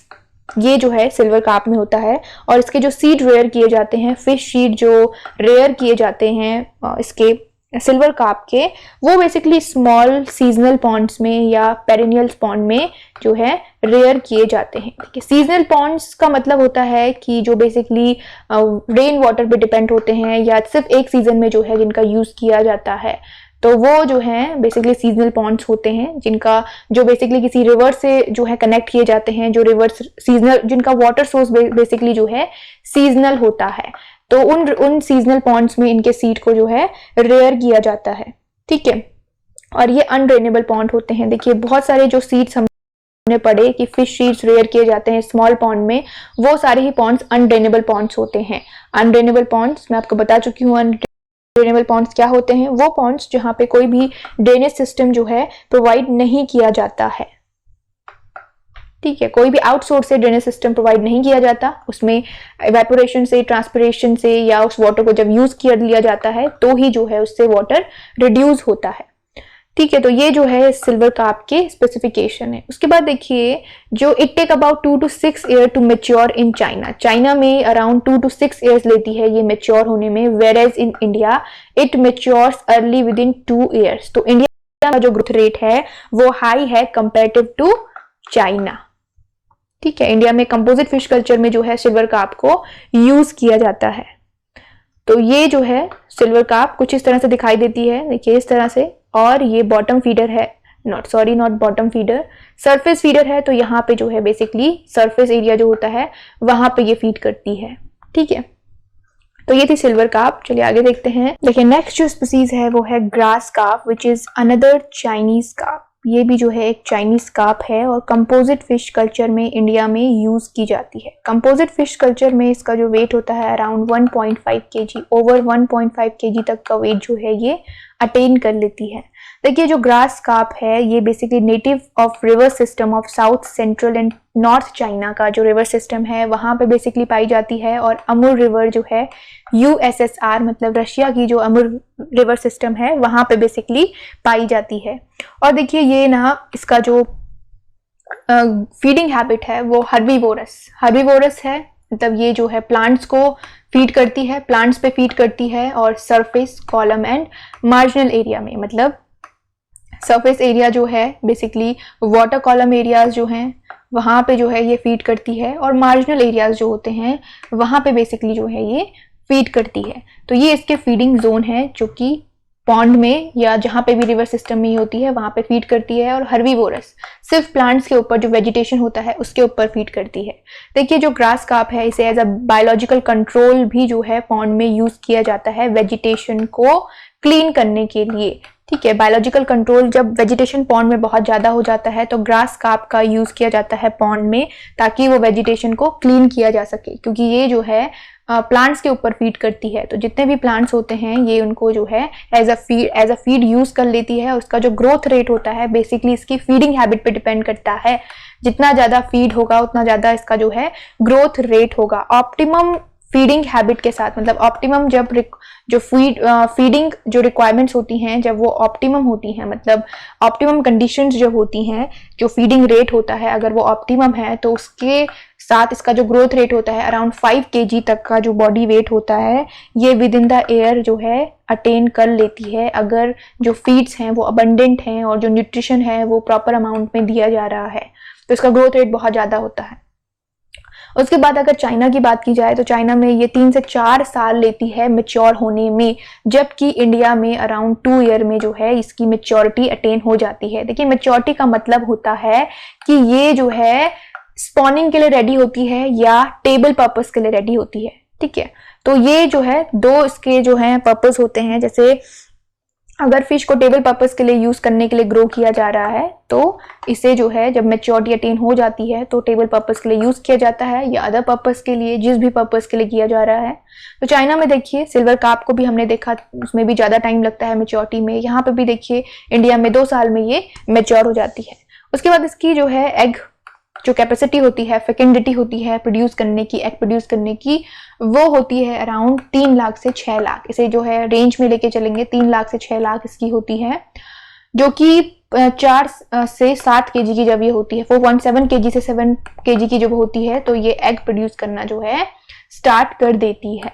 ये जो है सिल्वर कार्प में होता है। और इसके जो सीड रेयर किए जाते हैं, फिश सीड जो रेयर किए जाते हैं इसके सिल्वर कार्प के, वो बेसिकली स्मॉल सीजनल पॉन्ड्स में या पेरिनियल पॉन्ड में जो है रेयर किए जाते हैं। ठीक है, सीजनल पॉन्ड्स का मतलब होता है कि जो बेसिकली रेन वाटर पे डिपेंड होते हैं या सिर्फ एक सीजन में जो है जिनका यूज किया जाता है। तो वो जो है बेसिकली सीजनल पॉन्ड्स होते हैं, जिनका जो बेसिकली किसी रिवर से जो है कनेक्ट किए जाते हैं, जो रिवर सीजनल, जिनका वाटर सोर्स बेसिकली जो है सीजनल होता है। तो उन सीजनल पॉन्ड्स में इनके सीड को जो है रेयर किया जाता है, ठीक है। और ये अनड्रेनेबल पॉन्ड होते हैं। देखिए बहुत सारे जो सीड्स हमने पढ़े कि फिश सीड्स रेयर किए जाते हैं स्मॉल पॉन्ड में, वो सारे ही पॉन्ड्स अनड्रेनेबल पॉन्ड्स होते हैं। अनड्रेनेबल पॉन्ड्स मैं आपको बता चुकी हूँ। अनड्रेनेबल पॉन्ड्स क्या होते हैं? वो पॉन्ड्स जहाँ पे कोई भी ड्रेनेज सिस्टम जो है प्रोवाइड नहीं किया जाता है, ठीक है। कोई भी आउटसोर्स से ड्रेनेज सिस्टम प्रोवाइड नहीं किया जाता, उसमें इवेपोरेशन से, ट्रांसपिरेशन से या उस वाटर को जब यूज कर लिया जाता है तो ही जो है उससे वाटर रिड्यूस होता है, ठीक है। तो ये जो है सिल्वर कार्प के स्पेसिफिकेशन है। उसके बाद देखिए जो it take about 2 to 6 year to mature in China. China में अराउंड 2 to 6 ईयर्स लेती है ये मेच्योर होने में, whereas in India it matures early within 2 years. तो इंडिया का जो ग्रोथ रेट है वो हाई है कंपेरेटिव टू चाइना, ठीक है। इंडिया में कंपोजिट फिश कल्चर में जो है सिल्वर कार्प को यूज किया जाता है। तो ये जो है सिल्वर कार्प कुछ इस तरह से दिखाई देती है, देखिए इस तरह से। और ये बॉटम फीडर है, not bottom feeder, surface feeder है। तो यहाँ पे जो है बेसिकली सरफेस एरिया जो होता है वहां पे ये फीड करती है, ठीक है। तो ये थी सिल्वर कार्प। चलिए आगे देखते हैं। देखिए नेक्स्ट जो स्पीसीज है वो है grass carp, which is another Chinese carp. ये भी जो है एक चाइनीज कार्प है और कंपोजिट फिश कल्चर में इंडिया में यूज की जाती है। कंपोजिट फिश कल्चर में इसका जो वेट होता है अराउंड 1.5 kg, ओवर 1.5 kg तक का वेट जो है ये अटेन कर लेती है। देखिए जो ग्रास कार्प है ये basically native of river system of south central and north China का जो रिवर सिस्टम है वहां पे बेसिकली पाई जाती है। और अमूर रिवर जो है USSR मतलब रशिया की जो अमूर रिवर सिस्टम है वहां पे बेसिकली पाई जाती है। और देखिए ये ना इसका जो फीडिंग हैबिट है वो हर्बीवोरस है, मतलब ये जो है प्लांट्स को फीड करती है, प्लांट्स पे फीड करती है। और surface, column and marginal area में, मतलब सरफेस एरिया जो है बेसिकली वाटर कॉलम एरियाज जो हैं वहां पे जो है ये फीड करती है, और मार्जिनल एरियाज जो होते हैं वहां पे बेसिकली जो है ये फीड करती है। तो ये इसके फीडिंग जोन है जो कि पॉन्ड में या जहां पे भी रिवर सिस्टम में ही होती है वहां पे फीड करती है। और हर्बीवोरस सिर्फ प्लांट्स के ऊपर जो वेजिटेशन होता है उसके ऊपर फीड करती है। देखिए जो ग्रास कार्प है इसे एज अ बायोलॉजिकल कंट्रोल भी जो है पॉन्ड में यूज किया जाता है वेजिटेशन को क्लीन करने के लिए, ठीक है। बायोलॉजिकल कंट्रोल, जब वेजिटेशन पॉन्ड में बहुत ज्यादा हो जाता है तो ग्रास कार्प का यूज किया जाता है पॉन्ड में ताकि वो वेजिटेशन को क्लीन किया जा सके, क्योंकि ये जो है प्लांट्स के ऊपर फीड करती है। तो जितने भी प्लांट्स होते हैं ये उनको जो है एज अ फीड यूज कर लेती है। और उसका जो ग्रोथ रेट होता है बेसिकली इसकी फीडिंग हैबिट पे डिपेंड करता है। जितना ज्यादा फीड होगा उतना ज्यादा इसका जो है ग्रोथ रेट होगा। ऑप्टिमम फीडिंग हैबिट के साथ, मतलब ऑप्टिमम जब जो फीडिंग जो रिक्वायरमेंट्स होती हैं जब वो ऑप्टिमम होती हैं, मतलब ऑप्टिमम कंडीशंस जब होती हैं, जो फीडिंग रेट होता है अगर वो ऑप्टिमम है तो उसके साथ इसका जो ग्रोथ रेट होता है अराउंड 5 kg तक का जो बॉडी वेट होता है ये विद इन द एयर जो है अटेन कर लेती है, अगर जो फीड्स हैं वो अबंडेंट हैं और जो न्यूट्रिशन है वो प्रॉपर अमाउंट में दिया जा रहा है। तो इसका ग्रोथ रेट बहुत ज्यादा होता है। उसके बाद अगर चाइना की बात की जाए तो चाइना में ये 3 से 4 साल लेती है मेच्योर होने में, जबकि इंडिया में अराउंड 2 ईयर में जो है इसकी मेच्योरिटी अटेन हो जाती है। देखिए मेच्योरिटी का मतलब होता है कि ये जो है स्पॉनिंग के लिए रेडी होती है या टेबल पर्पस के लिए रेडी होती है, ठीक है। तो ये जो है दो इसके जो है पर्पस होते हैं। जैसे अगर फिश को टेबल पर्पस के लिए यूज करने के लिए ग्रो किया जा रहा है तो इसे जो है जब मेच्योरिटी अटेन हो जाती है तो टेबल पर्पस के लिए यूज किया जाता है, या अदर पर्पस के लिए, जिस भी पर्पस के लिए किया जा रहा है। तो चाइना में देखिए सिल्वर कार्प को भी हमने देखा, उसमें भी ज्यादा टाइम लगता है मेच्योरिटी में। यहाँ पे भी देखिए इंडिया में 2 साल में ये मेच्योर हो जाती है। उसके बाद इसकी जो है एग जो कैपेसिटी होती है, फेकेंडिटी होती है प्रोड्यूस करने की, एग प्रोड्यूस करने की, वो होती है अराउंड 3 लाख से 6 लाख। इसे जो है रेंज में लेके चलेंगे 3 लाख से 6 लाख इसकी होती है, जो कि 4 से 7 kg की जब ये होती है, 4.7 kg से 7 kg की जब होती है तो ये एग प्रोड्यूस करना जो है स्टार्ट कर देती है,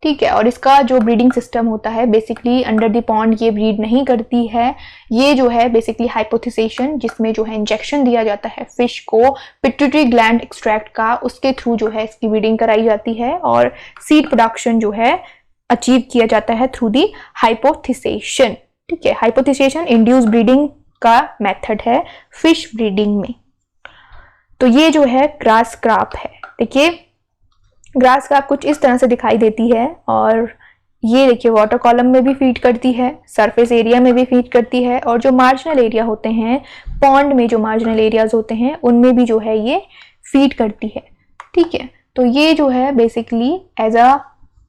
ठीक है। और इसका जो ब्रीडिंग सिस्टम होता है बेसिकली अंडर द पॉन्ड ये ब्रीड नहीं करती है। ये जो है बेसिकली हाइपोथिसेशन, जिसमें जो है इंजेक्शन दिया जाता है फिश को पिट्यूटरी ग्लैंड एक्सट्रैक्ट का, उसके थ्रू जो है इसकी ब्रीडिंग कराई जाती है और सीड प्रोडक्शन जो है अचीव किया जाता है थ्रू दी हाइपोथिसेशन, ठीक है, हाइपोथिसिएशन इंड्यूस ब्रीडिंग का मेथड है फिश ब्रीडिंग में। तो ये जो है ग्रास कार्प है। देखिए ग्रास कार्प कुछ इस तरह से दिखाई देती है, और ये देखिए वाटर कॉलम में भी फीड करती है, सरफेस एरिया में भी फीड करती है, और जो मार्जिनल एरिया होते हैं पॉन्ड में, जो मार्जिनल एरियाज होते हैं उनमें भी जो है ये फीड करती है। ठीक है, तो ये जो है बेसिकली एज अ,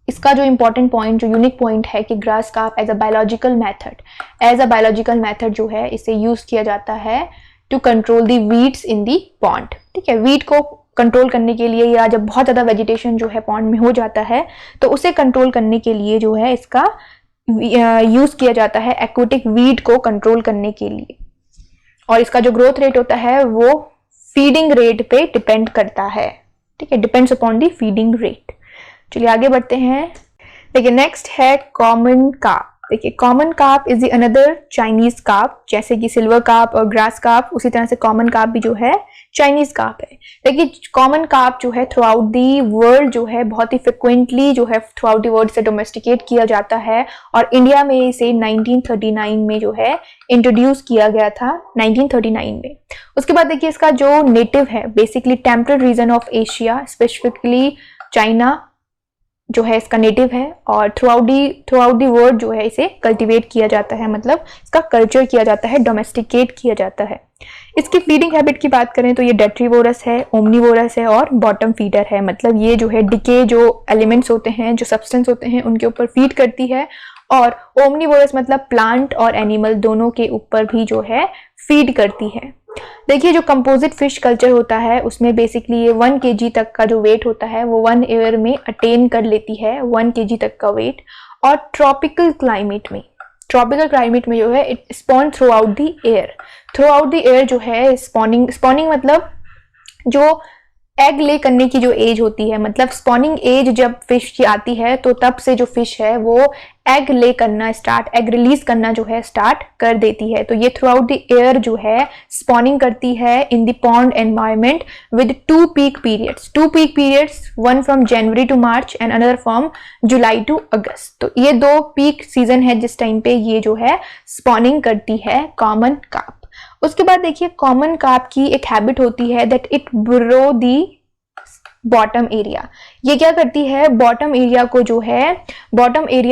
इसका जो इंपॉर्टेंट पॉइंट, जो यूनिक पॉइंट है कि grass carp as a biological method जो है इसे यूज किया जाता है to control the weeds in the pond. ठीक है, वीड को कंट्रोल करने के लिए, या जब बहुत ज़्यादा वेजिटेशन जो है पॉन्ड में हो जाता है तो उसे कंट्रोल करने के लिए जो है इसका यूज किया जाता है एक्वेटिक वीड को कंट्रोल करने के लिए। और इसका जो ग्रोथ रेट होता है वो फीडिंग रेट पे डिपेंड करता है। ठीक है, depends upon the feeding rate. चलिए आगे बढ़ते हैं। देखिए नेक्स्ट है कॉमन कार्प। देखिए common carp is the another Chinese carp, जैसे कि सिल्वर कार्प और ग्रास कार्प, उसी तरह से कॉमन कार्प भी जो है चाइनीज कार्प है। देखिए कॉमन कार्प जो है थ्रू आउट दी वर्ल्ड जो है बहुत ही फ्रिक्वेंटली जो है थ्रू आउट दी वर्ल्ड से डोमेस्टिकेट किया जाता है, और इंडिया में इसे 1939 में जो है इंट्रोड्यूस किया गया था, 1939 में। उसके बाद देखिए इसका जो नेटिव है basically temperate region of Asia, specifically China जो है इसका नेटिव है, और थ्रू आउट दी वर्ल्ड जो है इसे कल्टीवेट किया जाता है, मतलब इसका कल्चर किया जाता है, डोमेस्टिकेट किया जाता है। इसकी फीडिंग हैबिट की बात करें तो ये डेट्रीवोरस है, ओमनीवोरस है और बॉटम फीडर है। मतलब ये जो है डिके जो एलिमेंट्स होते हैं, जो सब्सटेंस होते हैं उनके ऊपर फीड करती है, और ओमनीवोरस मतलब प्लांट और एनिमल दोनों के ऊपर भी जो है फीड करती है। देखिए जो कंपोजिट फिश कल्चर होता है उसमें बेसिकली ये 1 kg तक का जो वेट होता है वो 1 ईयर में अटेन कर लेती है, 1 kg तक का वेट। और ट्रॉपिकल क्लाइमेट में जो है it spawn through out the air जो है स्पॉनिंग मतलब जो एग ले करने की जो एज होती है, मतलब स्पॉनिंग एज जब फिश की आती है तो तब से जो फिश है वो एग रिलीज करना जो है स्टार्ट कर देती है। तो ये थ्रू आउट द एयर जो है स्पॉनिंग करती है इन the pond environment with 2 peak periods, one from January to March and another from July to August। तो ये 2 पीक सीजन है जिस टाइम पे ये जो है स्पॉनिंग करती है कॉमन कार्प। उसके बाद देखिए कॉमन कार्प की एक हैबिट होती है दैट इट बुरो दी बॉटम एरिया। ये क्या करती है, बॉटम एरिया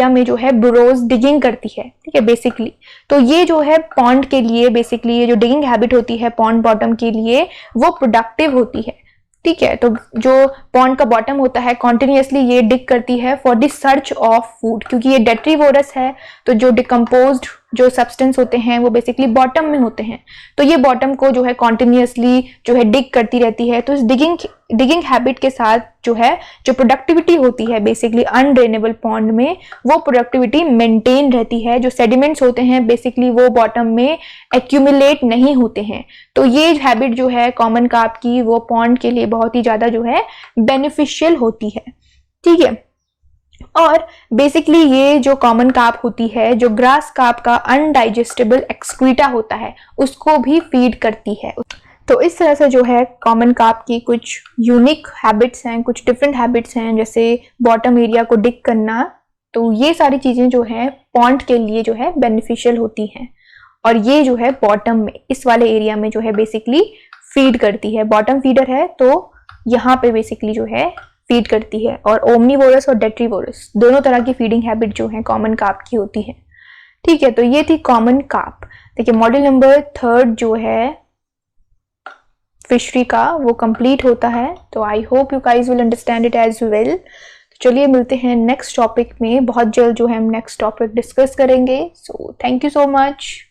में जो है बुरोज डिगिंग करती है। ठीक है, बेसिकली तो ये जो है पॉन्ड के लिए बेसिकली ये जो डिगिंग हैबिट होती है पॉन्ड बॉटम के लिए वो प्रोडक्टिव होती है। ठीक है, तो जो पॉन्ड का बॉटम होता है कॉन्टिन्यूसली ये डिग करती है for the search of food, क्योंकि ये डेट्रीवोरस है तो जो डिकम्पोज्ड जो सब्सटेंस होते हैं वो बेसिकली बॉटम में होते हैं, तो ये बॉटम को जो है कॉन्टिन्यूसली जो है डिग करती रहती है। तो इस डिगिंग हैबिट के साथ जो है जो प्रोडक्टिविटी होती है बेसिकली अनड्रेनेबल पॉन्ड में वो प्रोडक्टिविटी मेंटेन रहती है। जो सेडिमेंट्स होते हैं बेसिकली वो बॉटम में एक्यूमुलेट नहीं होते हैं। तो ये हैबिट जो है कॉमन कार्प की वो पॉन्ड के लिए बहुत ही ज्यादा जो है बेनिफिशियल होती है। ठीक है, और बेसिकली ये जो कॉमन कार्प होती है जो ग्रास कार्प का अनडाइजेस्टेबल एक्सक्रीटा होता है उसको भी फीड करती है। तो इस तरह से जो है कॉमन कार्प की कुछ यूनिक हैबिट्स हैं, कुछ डिफरेंट हैबिट्स हैं, जैसे बॉटम एरिया को डिग करना। तो ये सारी चीजें जो है पॉन्ड के लिए जो है बेनिफिशियल होती हैं, और ये जो है बॉटम में इस वाले एरिया में जो है बेसिकली फीड करती है। बॉटम फीडर है तो यहाँ पे बेसिकली जो है फीड करती है, और ओमनीवोरस और डेट्रीवोरस दोनों तरह की फीडिंग हैबिट जो है कॉमन कार्प की होती है। ठीक है, तो ये थी कॉमन कार्प। देखिए मॉड्यूल नंबर 3 जो है फिशरी का वो कंप्लीट होता है। तो I hope you guys will understand it as well. चलिए मिलते हैं नेक्स्ट टॉपिक में, बहुत जल्द जो है हम नेक्स्ट टॉपिक डिस्कस करेंगे। So thank you so much.